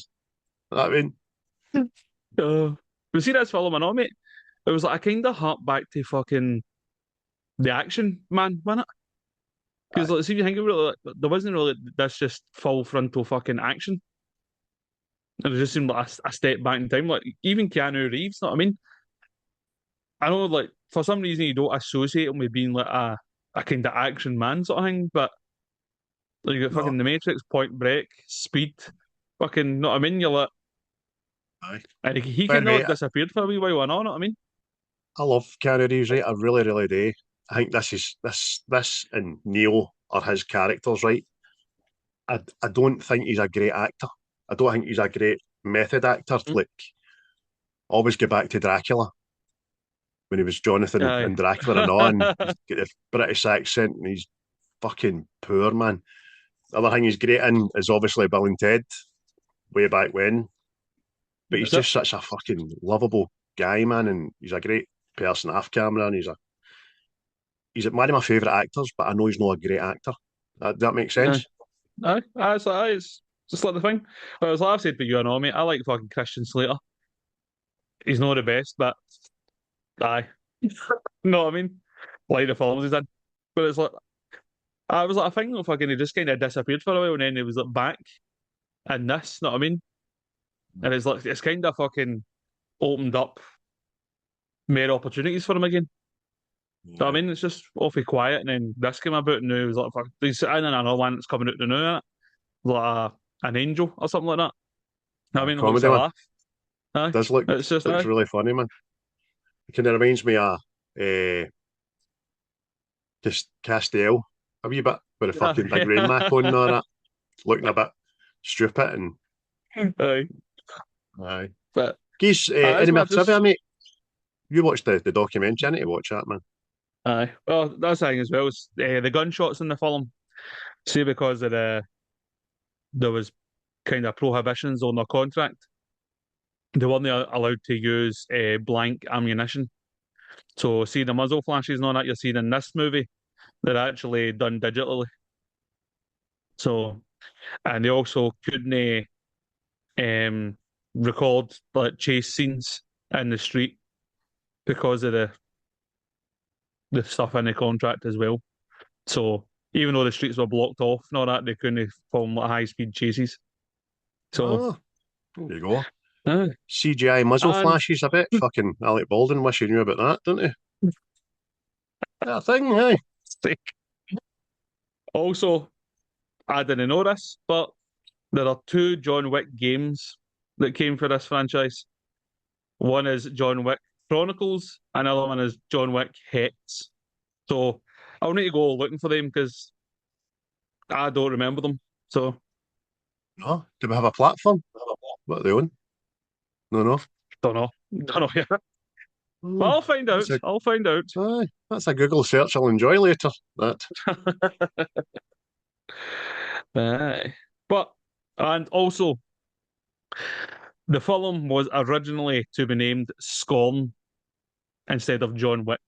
You know what I mean? But see, that's film and all, mate. It was like I kind of harp back to fucking the action, man, wasn't it? Because like, see, if you think about it, like, there wasn't really this just full frontal fucking action. It just seemed like a step back in time. Like even Keanu Reeves, know what I mean? I know, like for some reason you don't associate him with being like a kind of action man sort of thing, but like you got fucking The Matrix, Point Break, Speed, fucking, know what I mean? You're like, Aye. and he By kind the of way, like disappeared for a wee while, I know what I mean? I love Keanu Reeves, right? I really, really do. I think this and Neo are his characters, right? I don't think he's a great actor. I don't think he's a great method actor. Like, always go back to Dracula when he was Jonathan Aye. and Dracula and all, and he's got the British accent and he's fucking poor, man. The other thing he's great in is obviously Bill and Ted, way back when. But he's just such a fucking lovable guy, man, and he's a great person off camera, and he's one of my favourite actors, but I know he's not a great actor. Does that make sense? It's just like the thing. Well, as I've said for you and all, mate, I like fucking Christian Slater. He's not the best, but aye. know what I mean? Like the films he's in. But it's like, I was like, I think fucking he just kind of disappeared for a while and then he was like back in this, know what I mean? And it's like, it's kind of fucking opened up more opportunities for him again. So I mean, it's just awfully quiet, and then this came about, and now it was like, fuck, he's in another one that's coming out the new, like an angel or something like that. I mean, it looks Comedy, a man. laugh. Aye. Does look It's just, looks aye. really funny, man. It kind of reminds me of just Castile a wee bit with a fucking big rain mac on and all that, looking a bit stupid and Aye. aye. But Geese, that's any more what I just, trivia, mate? You watched the documentary, I need to watch that, man. aye. Well, that's the thing as well, is the gunshots in the film. See, because of there was kind of prohibitions on their contract, they weren't allowed to use blank ammunition. So, see the muzzle flashes and all that you're seeing in this movie, they're actually done digitally. So, and they also couldn't record like chase scenes in the street because of the stuff in the contract as well. So, even though the streets were blocked off and all that, they couldn't film like high speed chases. So, Oh, there you go. aye. CGI muzzle And flashes, I bet. Fucking Alec Baldwin wish he knew about that, don't he? That thing, aye. also, I didn't know this, but there are two John Wick games that came for this franchise. One is John Wick Chronicles, another one is John Wick Hex. So I'll need to go looking for them because I don't remember them. So No, do we have a platform? What are they on? No. don't know. Don't know yet. But Oh, I'll find out. I'll find out. aye, that's a Google search I'll enjoy later. That. Aye. But and also the film was originally to be named Scorn instead of John Wick.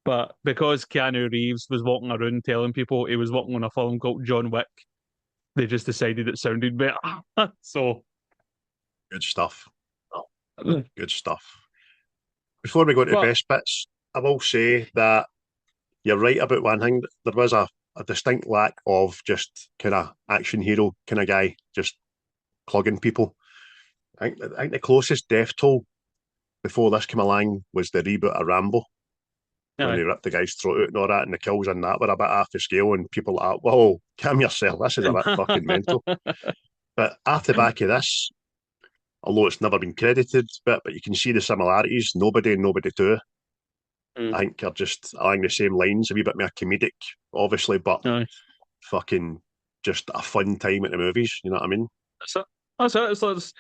But because Keanu Reeves was walking around telling people he was working on a film called John Wick, they just decided it sounded better. So, Good stuff. Good stuff. Before we go to the but best bits, I will say that you're right about one thing. There was a distinct lack of just kind of action hero kind of guy, just clogging people. I think the closest death toll before this came along was the reboot of Rambo, when aye. they ripped the guy's throat out and all that, and the kills in that were a bit off the scale, and people were like, whoa, calm yourself, this is a bit fucking mental. But off the back of this, although it's never been credited, but you can see the similarities. Nobody and Nobody Too, I think, are just along the same lines, a wee bit more comedic, obviously, but Aye. fucking just a fun time at the movies, you know what I mean? That's it. That's it. It's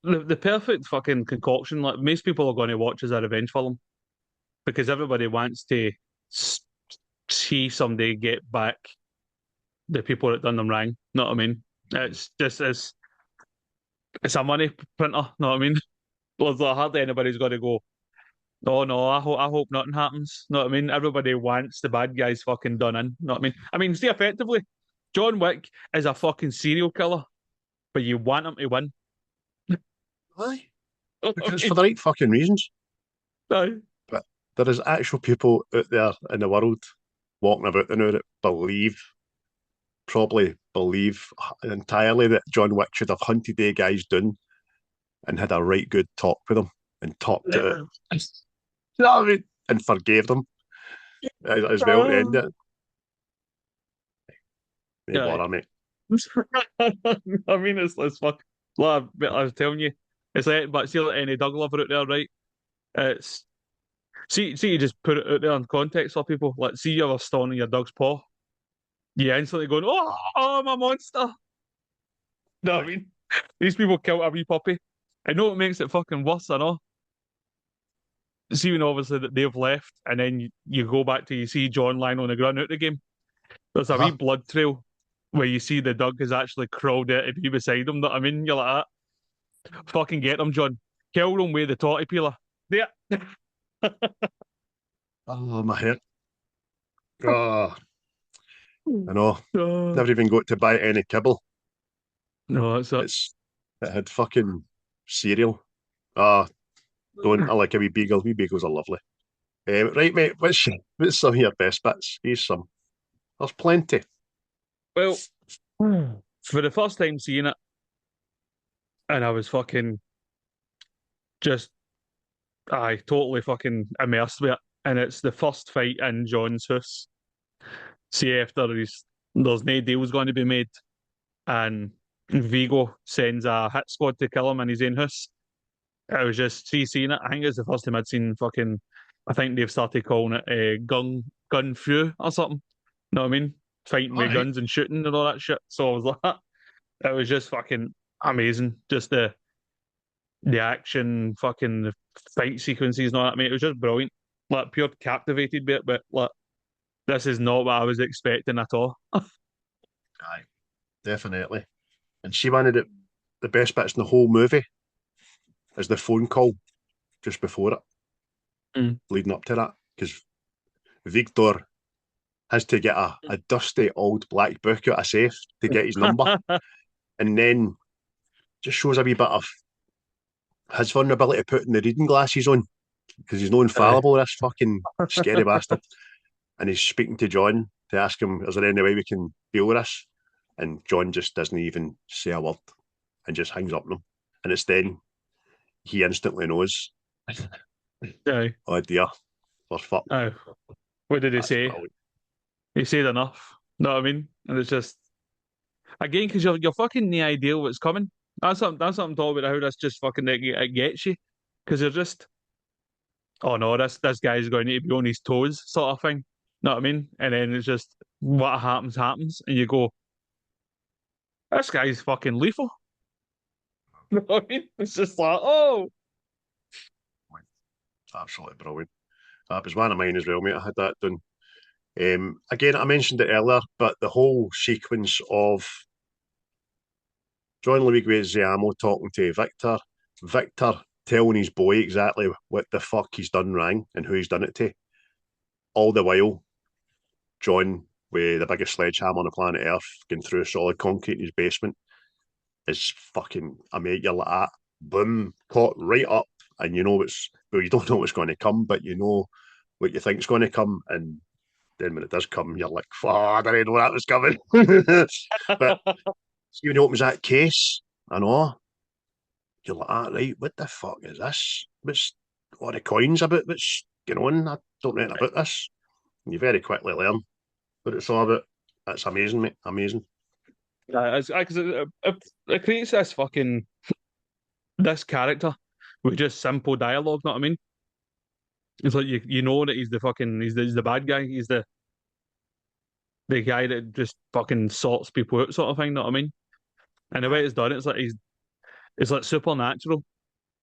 the perfect fucking concoction. Like most people are going to watch as a revenge film because everybody wants to s- see somebody get back the people that done them wrong. Know what I mean? It's just it's a money printer. Know what I mean? There's hardly anybody's going to go. Oh no, I hope nothing happens. Know what I mean? Everybody wants the bad guys fucking done in. Know what I mean? I mean, see, effectively, John Wick is a fucking serial killer, but you want him to win. Aye. Know what Because I it's for mean? the right fucking reasons. Aye. But there is actual people out there in the world walking about now that probably believe entirely that John Wick should have hunted the guys down and had a right good talk with them and talked it out. You know what I mean? And forgave them as well to end it. They Yeah. bother me. I mean, it's fuck. Well, I was telling you, it's like, but see, like any dog lover out there, right? It's see, you just put it out there in context for people. Like, see, you ever stolen your dog's paw, you instantly going, "Oh, I'm a monster." No, I mean, these people killed a wee puppy. I know it makes it fucking worse, I know. See, when obviously that they've left, and then you go back to you see John lying on the ground out the game. There's a wee Uh-huh. blood trail where you see the dog has actually crawled out to be beside him. That I mean, you're like, fucking get him, John. Kill him with the totty peeler. There. Oh, my head. Oh, I know. Oh, Never even got to buy any kibble. no, that's it. It had fucking cereal. Ah, don't I like a wee beagle? Wee beagles are lovely. Right, mate. What's some of your best bits? Here's some. There's plenty. Well, for the first time seeing it, and I was fucking just, I totally fucking immersed with it. And it's the first fight in John's house. See, after there's no deals going to be made, and Vigo sends a hit squad to kill him in his own house. I was just seeing it. I think it's the first time I'd seen fucking. I think they've started calling it gun fu or something. Know what I mean? Fighting All with right. guns and shooting and all that shit. So I was like, it was just fucking amazing. Just the action, fucking the fight sequences and all that. I mean, it was just brilliant. Like pure captivated bit, but like this is not what I was expecting at all. Aye, definitely. And she wanted it. The best bits in the whole movie is the phone call just before it, Mm. leading up to that, because Victor has to get a dusty old black book out of a safe to get his number, and then just shows a wee bit of his vulnerability putting the reading glasses on because he's no Aye. infallible. This fucking scary bastard, and he's speaking to John to ask him, "Is there any way we can deal with this?" And John just doesn't even say a word and just hangs up on him. And it's then he instantly knows, Aye. oh dear, we're fucked. Aye. What did he That's say? brilliant. He said enough. Know what I mean? And it's just again because you're fucking the idea what's coming. That's what I'm talking about. How this just fucking it gets you because you're just oh no this guy's going to be on his toes sort of thing. Know what I mean? And then it's just what happens, and you go this guy's fucking lethal. Know what I mean? It's just like oh Absolutely brilliant. That was one of mine as well, mate. I had that done. Again, I mentioned it earlier, but the whole sequence of John Leguizamo talking to Victor telling his boy exactly what the fuck he's done wrong and who he's done it to, all the while John, with the biggest sledgehammer on the planet Earth, going through solid concrete in his basement, is fucking a mate. You're like that, boom, caught right up, and you know you don't know what's going to come, but you know what you think's going to come, and then when it does come, you're like, "Fuck, I didn't know that was coming." But see, when he opens that case, I know you're like, right, what the fuck is this? What's all the coins about? What's going on? I don't know anything about this. And you very quickly learn what it's all about. That's amazing, mate. Amazing. because it creates this fucking this character with just simple dialogue. Know what I mean? It's like you know that he's the bad guy. He's the guy that just fucking sorts people out, sort of thing. Know what I mean? And the way Aye. it's done, it's like it's like supernatural.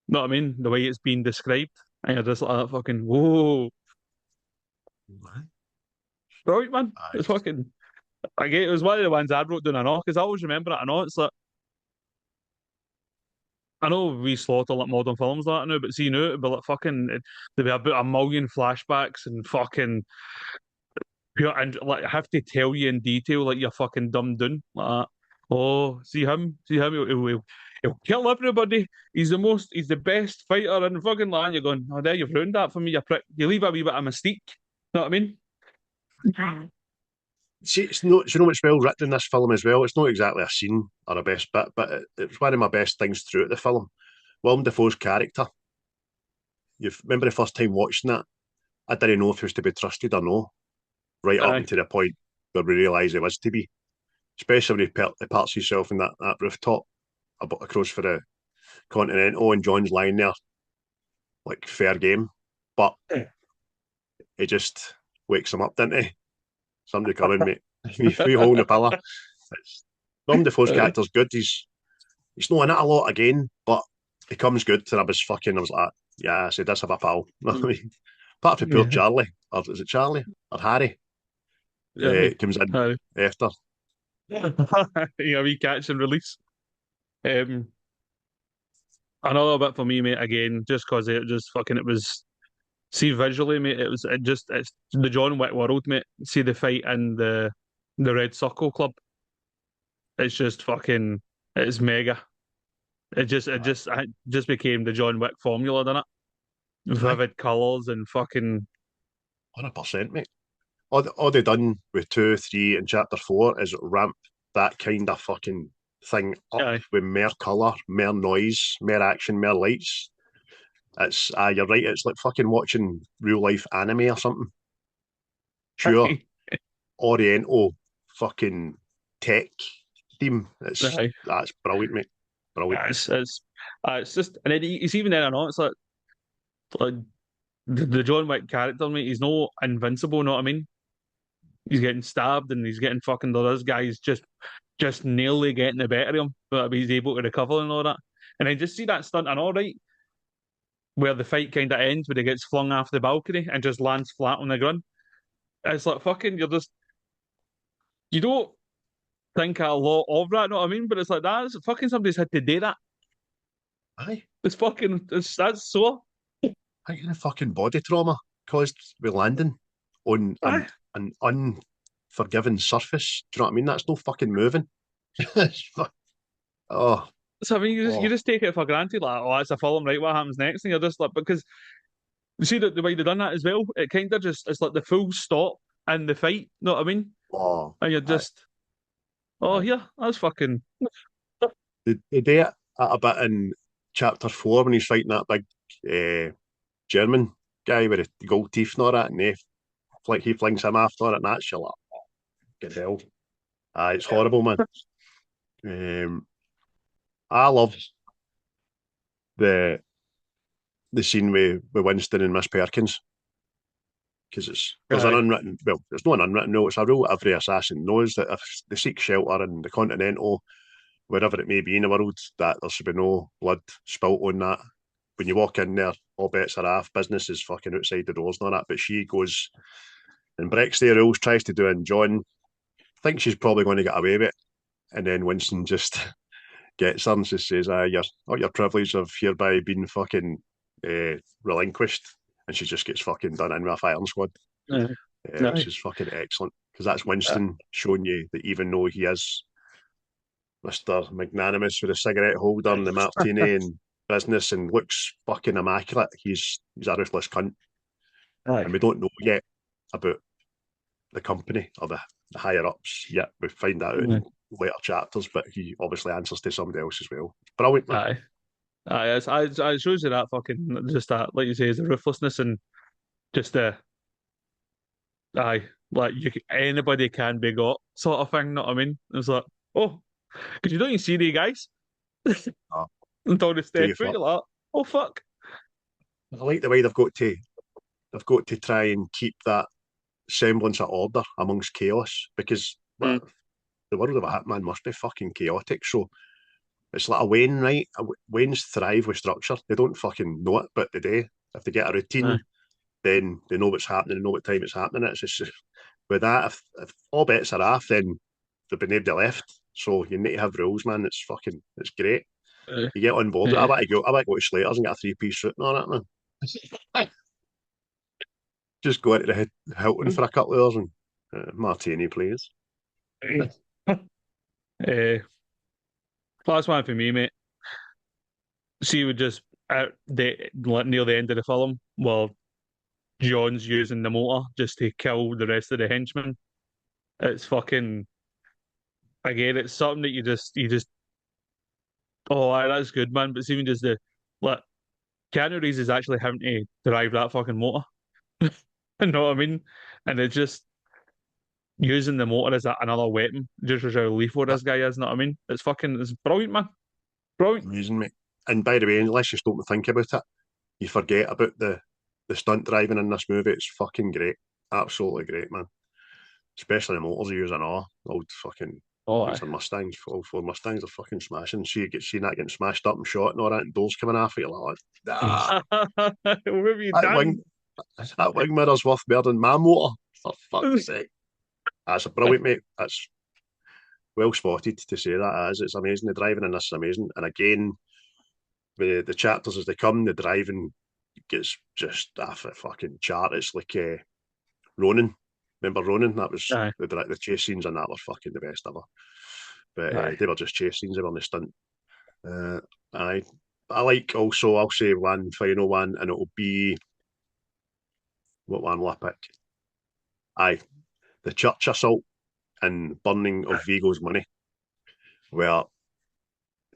Know what I mean? The way it's been described. And you're just like fucking whoa. Right, man. Aye. It's fucking it was one of the ones I wrote down I know, because I always remember it. I know it's like I know we slaughter like modern films like that now, but see now it'd be like fucking there'd be about a million flashbacks and fucking pure and like I have to tell you in detail like you're fucking dumbed down like that. Oh, see him, he'll kill everybody. He's the best fighter in fucking land. You're going, oh, there, you've ruined that for me, you prick. You leave a wee bit of mystique. You know what I mean? See, it's not. Do you know what's well written in this film as well? It's not exactly a scene or a best bit, but it's one of my best things throughout the film. Willem Dafoe's character. You remember the first time watching that? I didn't know if he was to be trusted or no. Right up Aye. until the point where we realise he was to be. Especially when he parts himself in that rooftop across for the Continental and John's lying there like fair game. But he just wakes him up, didn't he? Somebody come in, mate. We hole in the pillar. Willem Dafoe's character's good. He's not in it a lot again, but he comes good. And I was like, yeah, I said, does have a pal. You know what I mean? Apart from poor Charlie, or is it Charlie or Harry? Comes in after. Yeah, we catch and release. Another bit for me, mate. Again, just because it was. See visually, mate. It's the John Wick world, mate. See the fight in the Red Circle Club. It's just fucking. It's mega. It just became the John Wick formula, didn't it? Vivid colours and fucking 100%, mate. All they done with 2, 3, and Chapter 4 is ramp that kind of fucking thing up with more colour, more noise, more action, more lights. It's you're right. It's like fucking watching real life anime or something. Pure Oriental fucking tech theme. That's brilliant, mate. Brilliant. It's just, and it's even then. I know it's like the John Wick character, mate. He's no invincible. Know what I mean? He's getting stabbed and he's getting fucking. This guy's just nearly getting the better of him, but he's able to recover and all that. And I just see that stunt. I know, right? Where the fight kind of ends, where he gets flung off the balcony and just lands flat on the ground. It's like fucking, you don't think a lot of that, know what I mean? But it's like that. It's fucking somebody's had to do that. Aye. That's so. I think the fucking body trauma caused with landing on an unforgiving surface. Do you know what I mean? That's no fucking moving. Oh. So I mean, you just take it for granted, like, oh, it's a film, right? What happens next? And you're just like, because you see the way they've done that as well. It kind of it's like the full stop in the fight. Know what I mean? Oh, and you're just, yeah, that's fucking. They do it a bit in Chapter 4 when he's fighting that big German guy with the gold teeth and all that, and he flings him after it, and that's you're like, oh, good hell. It's horrible, man. I love the scene with Winston and Miss Perkins, because there's an unwritten, well, there's not an unwritten rule. It's a rule every assassin knows that if they seek shelter in the Continental, wherever it may be in the world, that there should be no blood spilt on that. When you walk in there, all bets are off. Business is fucking outside the doors and all that. But she goes and breaks the rules, tries to do it, and John thinks she's probably going to get away with it. And then Winston just gets her and just says, your privilege of hereby being fucking relinquished. And she just gets fucking done in with a firing squad. Which is fucking excellent. Because that's Winston showing you that even though he is Mr. Magnanimous with a cigarette holder and the martini and business and looks fucking immaculate, he's a ruthless cunt. And we don't know yet about the company or the higher ups yet. We find that out in later chapters, but he obviously answers to somebody else as well. Brilliant, man. It shows you that fucking just that, like you say, is the ruthlessness and just like anybody can be got sort of thing. Know what I mean? It's like, oh, because you don't even see the guys until the step through. You're like, oh fuck. I like the way they've got to try and keep that semblance of order amongst chaos, because the world of a hitman must be fucking chaotic. So It's like a Wayne, right? Waynes thrive with structure. They don't fucking know it, but they do. If they get a routine, then they know what's happening, they know what time it's happening. It's just with that, if all bets are off, then there'll be nobody left. So you need to have rules, man. It's great. You get on board. I want to go to Slater's and get a 3-piece suit and all that, man. Just go into the Hilton for a couple of hours and martini, please. Last one for me, mate. She would just near the end of the film, well, John's using the motor just to kill the rest of the henchmen. It's fucking again, it's something that you just oh that's good, man. But even just the like Keanu Reeves is actually having to drive that fucking motor. You know what I mean? And it's just using the motor as another weapon, just as how lethal this guy is, you know what I mean? It's brilliant, man. Brilliant. Amazing, mate. And by the way, unless you stop to think about it, you forget about the stunt driving in this movie. It's fucking great. Absolutely great, man. Especially the motors he using all. Old fucking Mustangs. All 4 Mustangs are fucking smashing. See that getting smashed up and shot and all that, and doors coming off it. You're like, What have you that done? wing mirror's worth more than my motor. For fuck's sake. That's a brilliant, mate. That's well spotted to say that as it's amazing. The driving in this is amazing. And again, the chapters as they come, the driving gets just off a fucking chart. It's like Ronin. Remember Ronin? That was the chase scenes in that were fucking the best ever. But they were just chase scenes. They were on the stunt. I like also. I'll say one final one, and it'll be what one will I pick? Aye, the church assault and burning of Vigo's money, where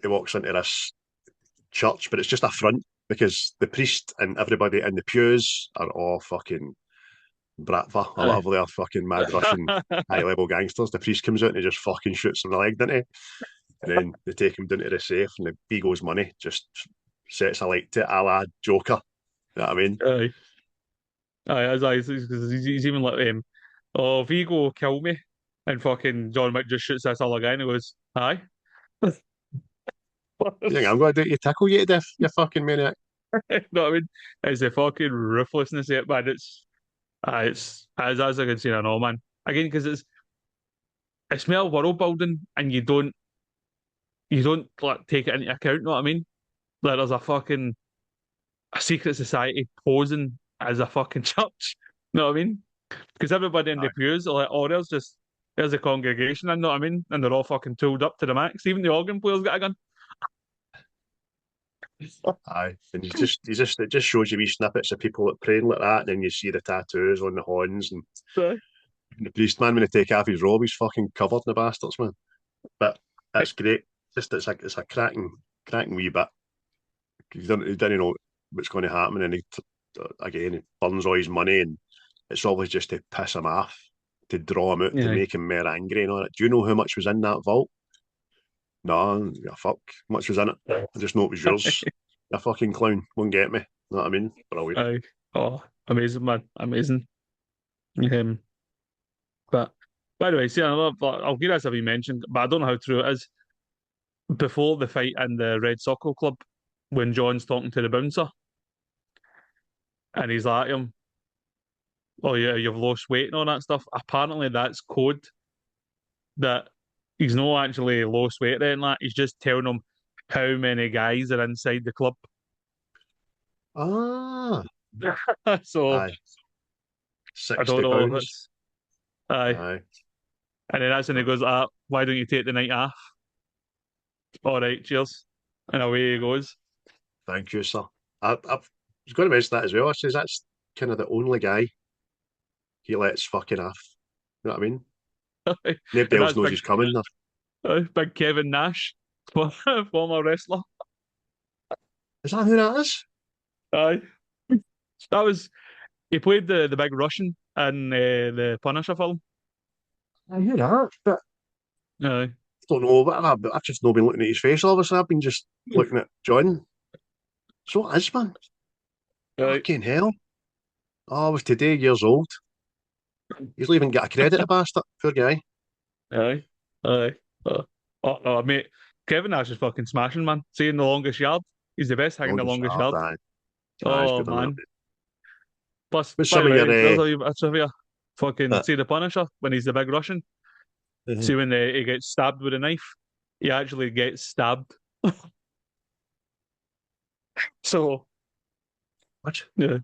he walks into this church, but it's just a front because the priest and everybody in the pews are all fucking Bratva or whatever they are, fucking mad Russian high level gangsters. The priest comes out and he just fucking shoots him in the leg, doesn't he? And then they take him down to the safe and the Vigo's money just sets a light to it, a la Joker. You know what I mean? He's even like oh, Vigo kill me, and fucking John Wick just shoots this other guy and he goes, aye. You think I'm going to do you tickle you to death, you fucking maniac? You know what I mean? It's the fucking ruthlessness of it, man. It's as I can say, I know, man. Again, because it's more world building, and you don't like take it into account. You know what I mean? Like there's a secret society posing as a fucking church. You know what I mean? Because everybody in the pews are like, oh, there's a congregation. You know what I mean? And they're all fucking tooled up to the max. Even the organ player's got a gun. Aye, and it just shows you wee snippets of people that praying like that, and then you see the tattoos on the horns and the priest man when they take off his robe, he's fucking covered in the bastards, man. But it's great. It's a cracking wee bit. You don't know what's going to happen, and he burns all his money, and it's always just to piss him off, to draw him out, to make him more angry and all that. Do you know how much was in that vault? No, yeah, fuck. How much was in it? I just know it was yours. You fucking clown. Won't get me. You know what I mean? Brilliant. Oh, amazing, man. Amazing. But by the way, see, I'll give this if you mentioned, but I don't know how true it is. Before the fight in the Red Circle Club, when John's talking to the bouncer, and he's like him, oh yeah, you've lost weight and all that stuff. Apparently, that's code that he's not actually lost weight or anything like that. He's just telling them how many guys are inside the club. Ah. So Aye. 60 I don't know pounds. if it's aye. And then that's when he goes, why don't you take the night off? All right, cheers. And away he goes. Thank you, sir. I was going to mention that as well. I says that's kind of the only guy he lets fucking off. You know what I mean? Nobody else knows he's coming. Big Kevin Nash, former wrestler. Is that who that is? Aye. He played the big Russian in the Punisher film. I hear that, but Aye. I don't know. But I've just not been looking at his face. Obviously, I've been just looking at John. So it is, man. Fucking hell. Oh, I was today years old. He's even got a credit, a bastard. Poor guy. Aye. Oh no, mate. Kevin Nash is fucking smashing, man. Saying the longest yard. He's the best hanging the Longest longest yard, yard. aye. Aye, it's Oh good on that. man. Plus, What's by some the of your way, there's a wee bit of trivia. Fucking uh, see the Punisher when he's the big Russian. See when he gets stabbed with a knife, he actually gets stabbed. So what? yeah,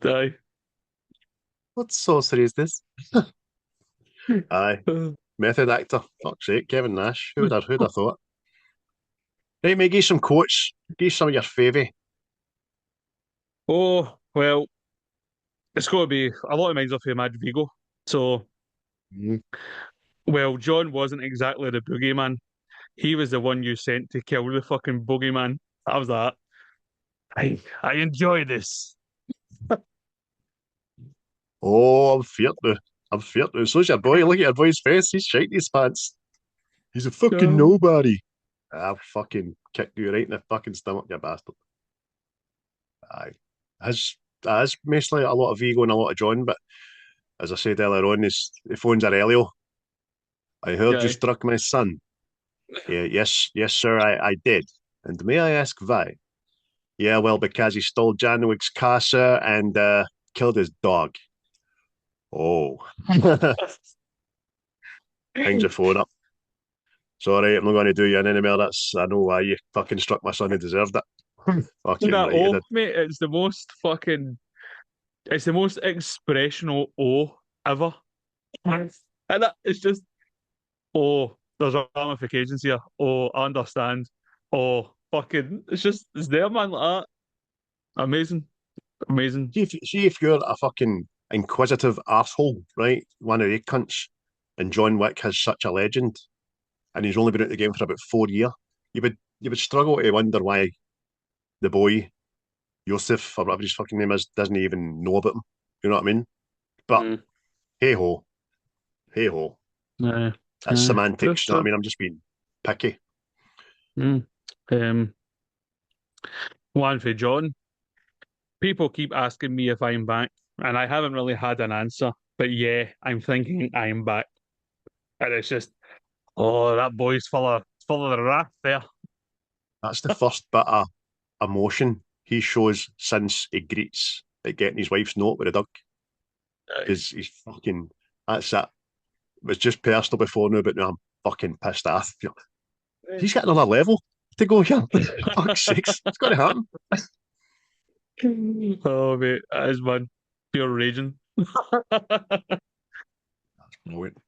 aye. What sorcery is this? Aye. Method actor. Fuck's sake, Kevin Nash. Who'd have thought? Right, mate, give some quotes. Give some of your favy. Oh well, it's got to be a lot of mine's off of Mad Vigo. So well, John wasn't exactly the boogeyman. He was the one you sent to kill the fucking boogeyman. I was like, I enjoy this. Oh, I'm feared now. I'm feared now. So's your boy. Look at your boy's face. He's shite his pants. He's a fucking nobody. I'll fucking kick you right in the fucking stomach, you bastard. Aye. Has mostly a lot of ego and a lot of John, but as I said earlier on, the phone's Aurelio. I heard you Aye. struck my son. Yeah, yes, sir, I did. And may I ask why? Yeah, well, because he stole John Wick's car, sir, and killed his dog. Oh. Hangs your phone up. Sorry, I'm not going to do you in anymore. I know why you fucking struck my son. He deserved it. Fucking That right, you O, did. mate, it's the most expressional O ever. And it's just, oh, there's ramifications here. Oh, I understand. Oh, fucking, it's there, man, like that. Amazing. Amazing. See if you're a fucking inquisitive arsehole, right? One of the cunts, and John Wick has such a legend, and he's only been out the game for about 4 years. You would struggle to wonder why the boy Yosef or whatever his fucking name is doesn't even know about him. You know what I mean? But Mm. hey ho, hey ho. Aye. That's Aye. semantics. That's You know what I true. mean? I'm just being picky. Mm. Um, One for John. People keep asking me if I'm back, and I haven't really had an answer. But yeah, I'm thinking I'm back. And it's just, oh, that boy's full of the wrath there. That's the first bit of emotion he shows since he greets at getting his wife's note with a duck. Aye. Because he's fucking, that's it. It was just personal before now, but now I'm fucking pissed off. He's got another level to go here. Fuck's sakes. It's got to happen. Oh, mate, that is one pure raging. But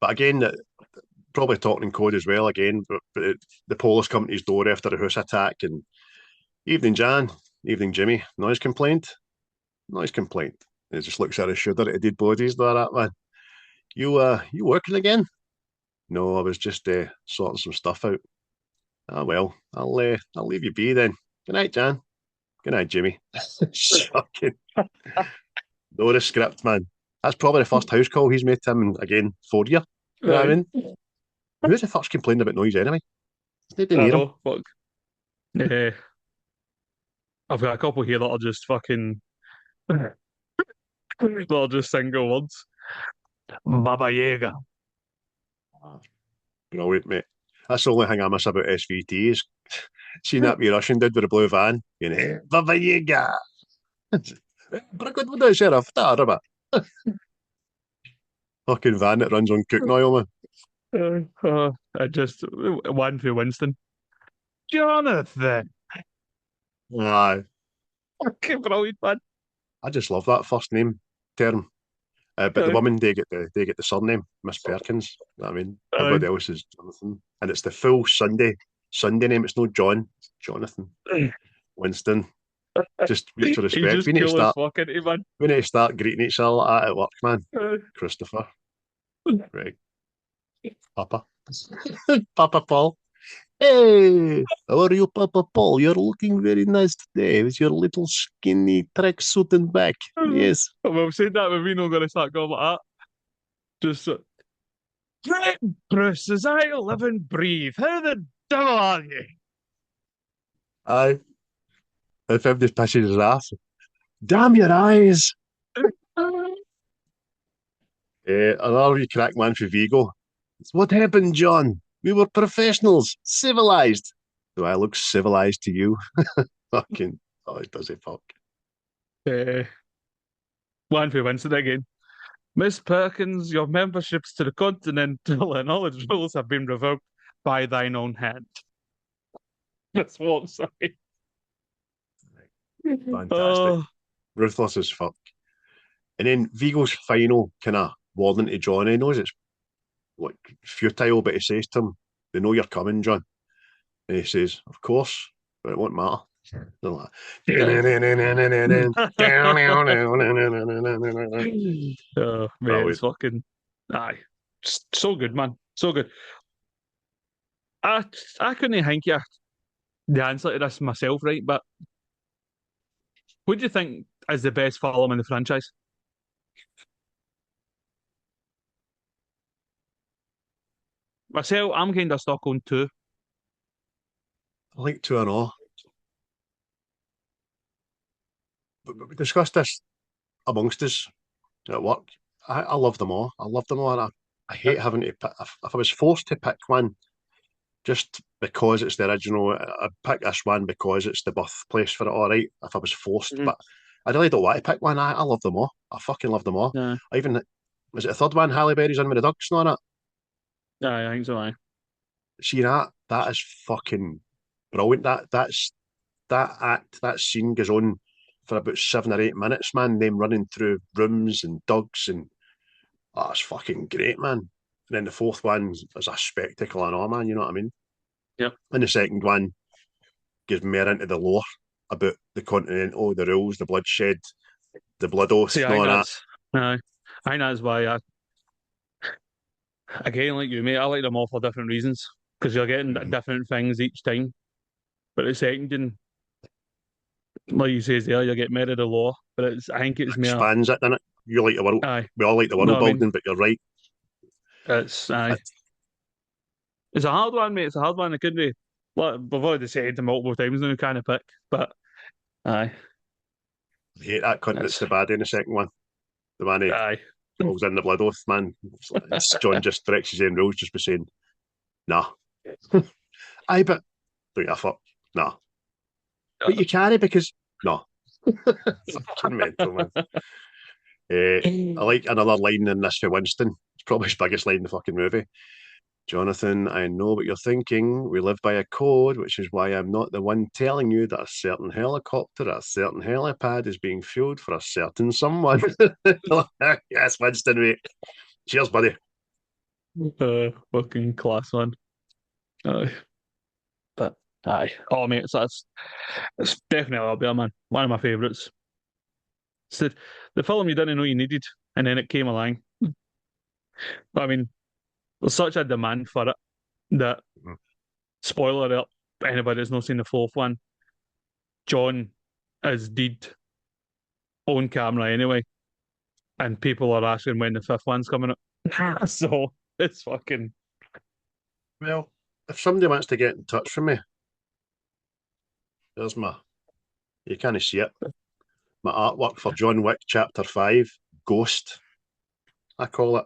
again, probably talking in code as well again, but the police company's door after the house attack and evening Jan, evening Jimmy, noise complaint. He just looks at his shoulder at the dead bodies there, that man. You working again? No, I was just sorting some stuff out. Ah well, I'll leave you be then. Good night, Jan. Good night, Jimmy. Fucking no the script, man. That's probably the first house call he's made to him in, again, 4 years. You know what I Aye. mean? Who's the first complaining about noise anyway? They didn't I hear him. know, fuck. Yeah. I've got a couple here that are just fucking, they're just single words. Baba Yaga. Brilliant, mate. That's the only thing I miss about SVT is seeing that wee Russian dude with a blue van. You know, Baba Yaga. Brilliant, what is sheriff? Fucking van that runs on cooking oil, man. I just, one for Winston. Jonathan. Aye. Fucking brilliant, man. I just love that first name term. But the Aye. women they get the surname Miss Perkins. You know what I mean, Aye. everybody else is Jonathan, and it's the full Sunday name. It's no John, it's Jonathan, Winston. Just wait for He's respect. just cool as fuck, isn't he, man? We need to start greeting each other like that at work, man. Aye. Christopher, right, Papa, Papa Paul. Hey, how are you, Papa Paul? You're looking very nice today with your little skinny tracksuit and back. Yes. Well, said that, we're not going to start going like that. Just, Great Bruce, as I live and breathe, how the devil are you? Aye. If everybody pisses his ass. Damn your eyes. Another wee crack man for Vigo. What happened, John? We were professionals, civilized. Do I look civilized to you? Fucking, oh, it does it, fuck. One for Winston again. Miss Perkins, your memberships to the Continental and all its rules have been revoked by thine own hand. That's what I'm saying. Fantastic. Oh, Ruthless as fuck. And then Vigo's final kind of warning to John. He knows it's like futile, but he says to him, "They know you're coming, John." And he says, "Of course, but it won't matter." They're like, oh man, it's brilliant. fucking aye. So good, man. So good. I couldn't think of the answer to this myself, right? But what do you think is the best film in the franchise? Myself, I'm kind of stuck on two. I like two and all. But we discussed this amongst us at work. I love them all. I love them all. And I hate having to pick. If I was forced to pick one, just because it's the original, I'd pick this one because it's the birthplace for it. All right, if I was forced, Mhm. but I really don't want to pick one. I love them all. I fucking love them all. Yeah, I even was it the third one? Halle Berry's in with the ducks and all that. yeah, I think so. Aye. See that? That is fucking brilliant. That act, that scene goes on for about 7 or 8 minutes, man. Them running through rooms and dugs and oh, it's fucking great, man. And then the fourth one is a spectacle and all, man. You know what I mean? Yep. And the second one gives more into the lore about the Continental, the rules, the bloodshed, the blood oath, See, and I think all that. that's, I think that's why again, like you, mate, I like them all for different reasons because you're getting Mm-hmm. different things each time. But the second, one, like you says there, you get married of the law. But I think it's more, Expands it, doesn't it? You like the world. aye, We all like the no, world I mean, building, but you're right. aye. It's a hard one, mate. It's a hard one. It could be, like, we've already said it multiple times now, kind of pick. But, aye, I hate that cunt that's it's, the baddie in the second one. The man who aye. falls in the blood oath, man. John just directs his own rules just by saying, nah. Aye, but don't give a fuck. Nah. But you carry because, nah. Fucking mental, man. I like another line in this for Winston. It's probably his biggest line in the fucking movie. Jonathan, I know what you're thinking. We live by a code, which is why I'm not the one telling you that a certain helicopter, a certain helipad is being fueled for a certain someone. Yes, Winston, mate. Cheers, buddy. Fucking class one. Aye. But, aye. Oh, mate, it's definitely up there, man. One of my favourites. It's the film you didn't know you needed, and then it came along. I mean, there's such a demand for it that, spoiler alert, anybody that's not seen the fourth one, John is dead on camera anyway, and people are asking when the fifth one's coming up. So it's fucking Well, if somebody wants to get in touch with me, there's my, you can't see it, my artwork for John Wick Chapter 5, Ghost, I call it.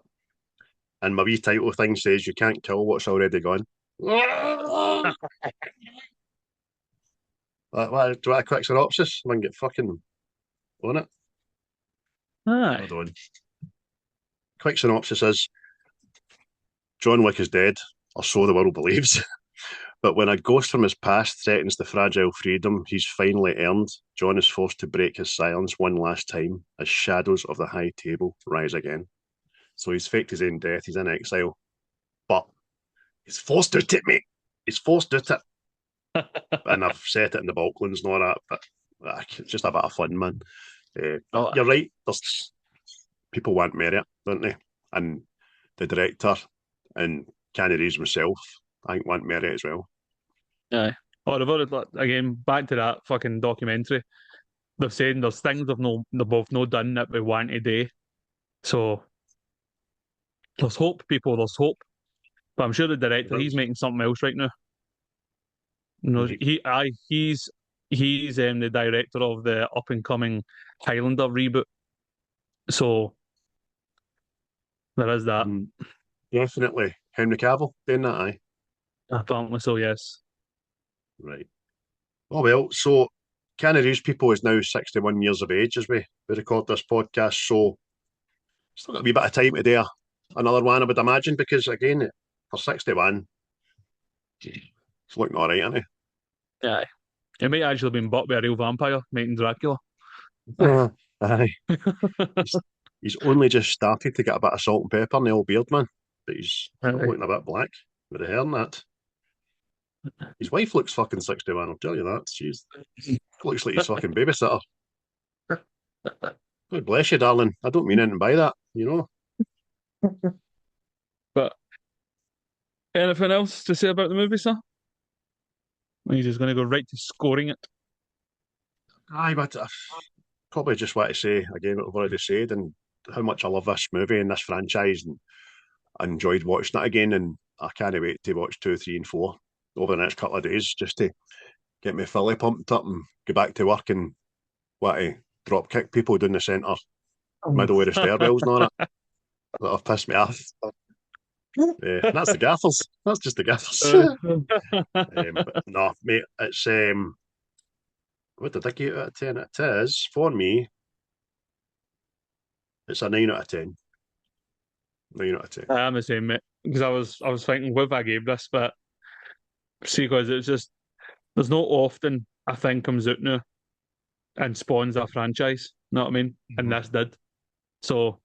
And my wee title thing says, you can't kill what's already gone. Do you want a quick synopsis? I can get fucking on it. aye. Hold on. Quick synopsis is John Wick is dead, or so the world believes. But when a ghost from his past threatens the fragile freedom he's finally earned, John is forced to break his silence one last time as shadows of the high table rise again. So he's faked his own death, he's in exile. But he's forced to it, mate. He's forced to it. And I've set it in the Balklands and all that, but it's just a bit of fun, man. Oh, You're right, there's people want Marriott, don't they? And the director and Keanu Reeves himself, I think, want Marriott as well. aye. Oh, they've already, like, again, back to that fucking documentary. They're saying there's things they've both no done that we want to do. So there's hope, people. There's hope. But I'm sure the director, he's making something else right now. You know, he's the director of the up and coming Highlander reboot. So there is that. Definitely Henry Cavill doing that, aye. Apparently so, yes. Right. Oh well, so Keanu Reeves people is now 61 years of age as we record this podcast, so still got a wee bit of time to do another one, I would imagine, because again, for 61, it's looking all right, isn't Yeah. It might actually have been bought by a real vampire making Dracula. he? Aye. He's, he's only just started to get a bit of salt and pepper in the old beard, man, but he's still looking a bit black with the hair and that. His wife looks fucking 61, I'll tell you that. She's looks like his fucking babysitter. God bless you, darling. I don't mean anything by that, you know. But anything else to say about the movie, sir? Or are you just going to go right to scoring it? Aye, but I probably just want to say again what I've already said and how much I love this movie and this franchise, and I enjoyed watching it again. And I can't wait to watch 2, 3, and 4 over the next couple of days just to get me fully pumped up and go back to work and want to drop kick people down the centre middle of the stairwells and all that. That have pissed me off. That's the gaffers. That's just the gaffers. But no, mate, it's what did I give it out of 10? It is, for me, it's a 9 out of 10. 9 out of 10. I'm the same, mate. Because I was thinking what I gave this, but see, because it's just there's no often a thing comes out now and spawns a franchise. You know what I mean? And this did. So,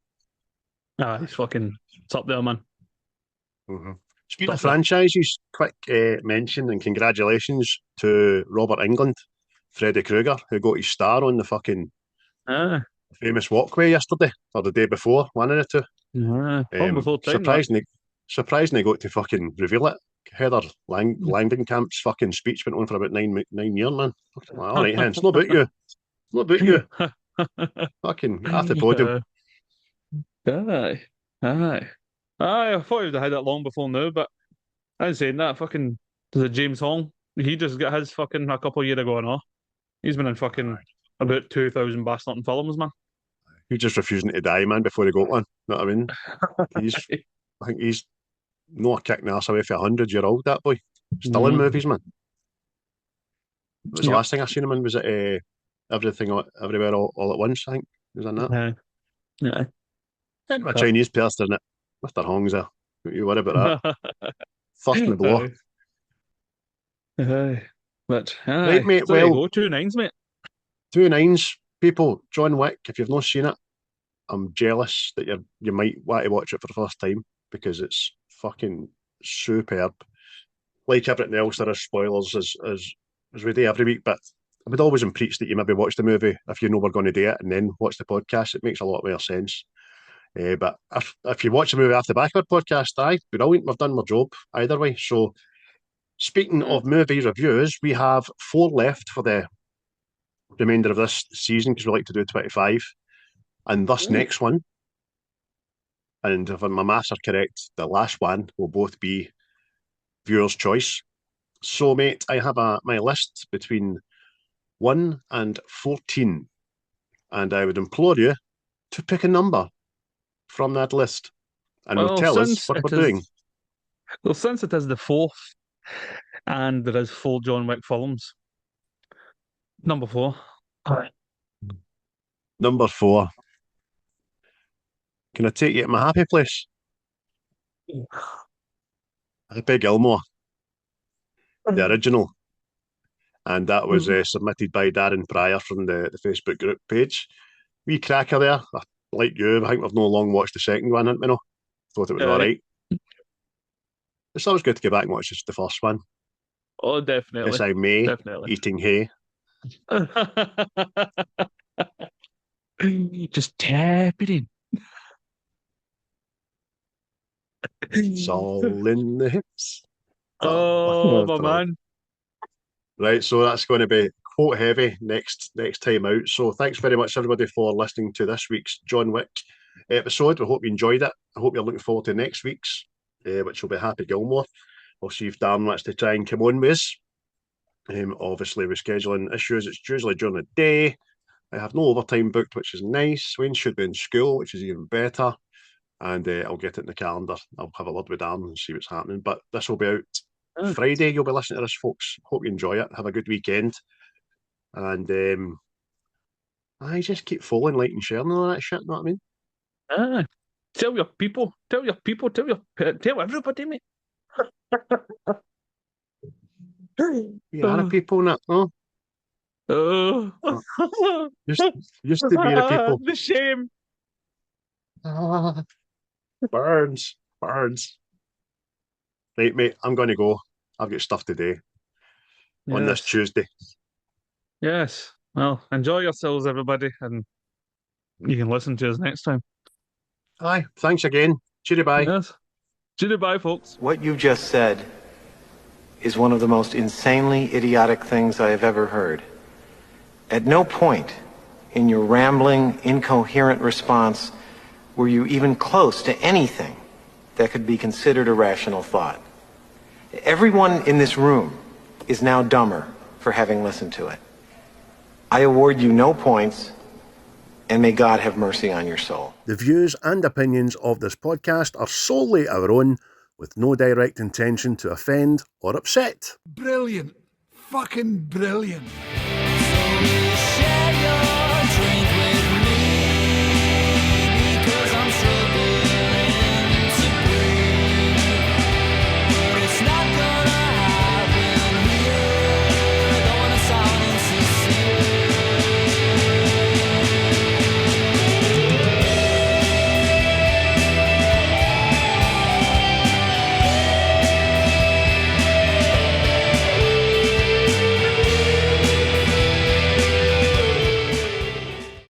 it's up there, man. Mm-hmm. Speaking of franchises, quick mention and congratulations to Robert Englund, Freddy Krueger, who got his star on the fucking famous walkway yesterday or the day before, one of the two. Before time, surprisingly got to fucking reveal it. Heather Langdenkamp's fucking speech went on for about nine years, man. All right, it's not about you. It's not about you. Fucking at the podium. Aye. I thought he would have had it long before now, but I was saying that fucking there's a James Hong. He just got his fucking a couple of years ago and all. He's been in fucking about 2,000 bastard films, man. He's just refusing to die, man, before he got one. You know what I mean? I think he's not kicking the ass away for 100-year-old, that boy. Still in movies, man. What was the last thing I seen him in? Was it Everything Everywhere all at Once, I think? Was in that? Yeah. A Chinese person, isn't it? Mr. Hong's there. Don't you worry about that. First in the blow. But, right, mate, so well, 2 9s, mate. 2 9s. People, John Wick, if you've not seen it, I'm jealous that you might want to watch it for the first time because it's fucking superb. Like everything else, there are spoilers as we do every week, but I would always preach that you maybe watch the movie if you know we're going to do it and then watch the podcast. It makes a lot more sense. But if you watch the movie after the back of our podcast, aye, brilliant. We've done our job either way. So, speaking of movie reviews, we have 4 left for the remainder of this season because we like to do 25. And this next one, and if my maths are correct, the last one will both be viewer's choice. So, mate, I have my list between 1 and 14, and I would implore you to pick a number from that list, and will tell us what we're doing. Well, since it is the 4th, and there is 4 John Wick films, number 4. Number 4. Can I take you to my happy place? Happy Gilmore, the original. And that was submitted by Darren Pryor from the Facebook group page. Wee cracker there. Like you, I think we've no long watched the second one, haven't we? No? Thought it was all right. It's always good to go back and watch the first one. Oh, definitely. Yes, I may. Definitely. Eating hay. Just tap it in. It's all in the hips. Oh, my man. Right, so that's going to be quote heavy next time out. So thanks very much, everybody, for listening to this week's John Wick episode. I hope you enjoyed it. I hope you're looking forward to next week's, which will be Happy Gilmore. We'll see if Dan wants to try and come on with us. Obviously, with scheduling issues, it's usually during the day. I have no overtime booked, which is nice. Wayne should be in school, which is even better. And I'll get it in the calendar. I'll have a word with Dan and see what's happening. But this will be out Friday you'll be listening to this, folks. Hope you enjoy it. Have a good weekend. And I just keep following, liking, sharing and all that shit, know what I mean? Tell your people, tell everybody, mate. You are a people, innit? No? Used to be the people. The shame. Burns. Right, mate, I'm going to go. I've got stuff to do on this Tuesday. Yes. Well, enjoy yourselves, everybody, and you can listen to us next time. Aye, thanks again. Cheery bye. Yes. Cheery bye, folks. What you just said is one of the most insanely idiotic things I have ever heard. At no point in your rambling, incoherent response were you even close to anything that could be considered a rational thought. Everyone in this room is now dumber for having listened to it. I award you no points, and may God have mercy on your soul. The views and opinions of this podcast are solely our own, with no direct intention to offend or upset. Brilliant. Fucking brilliant.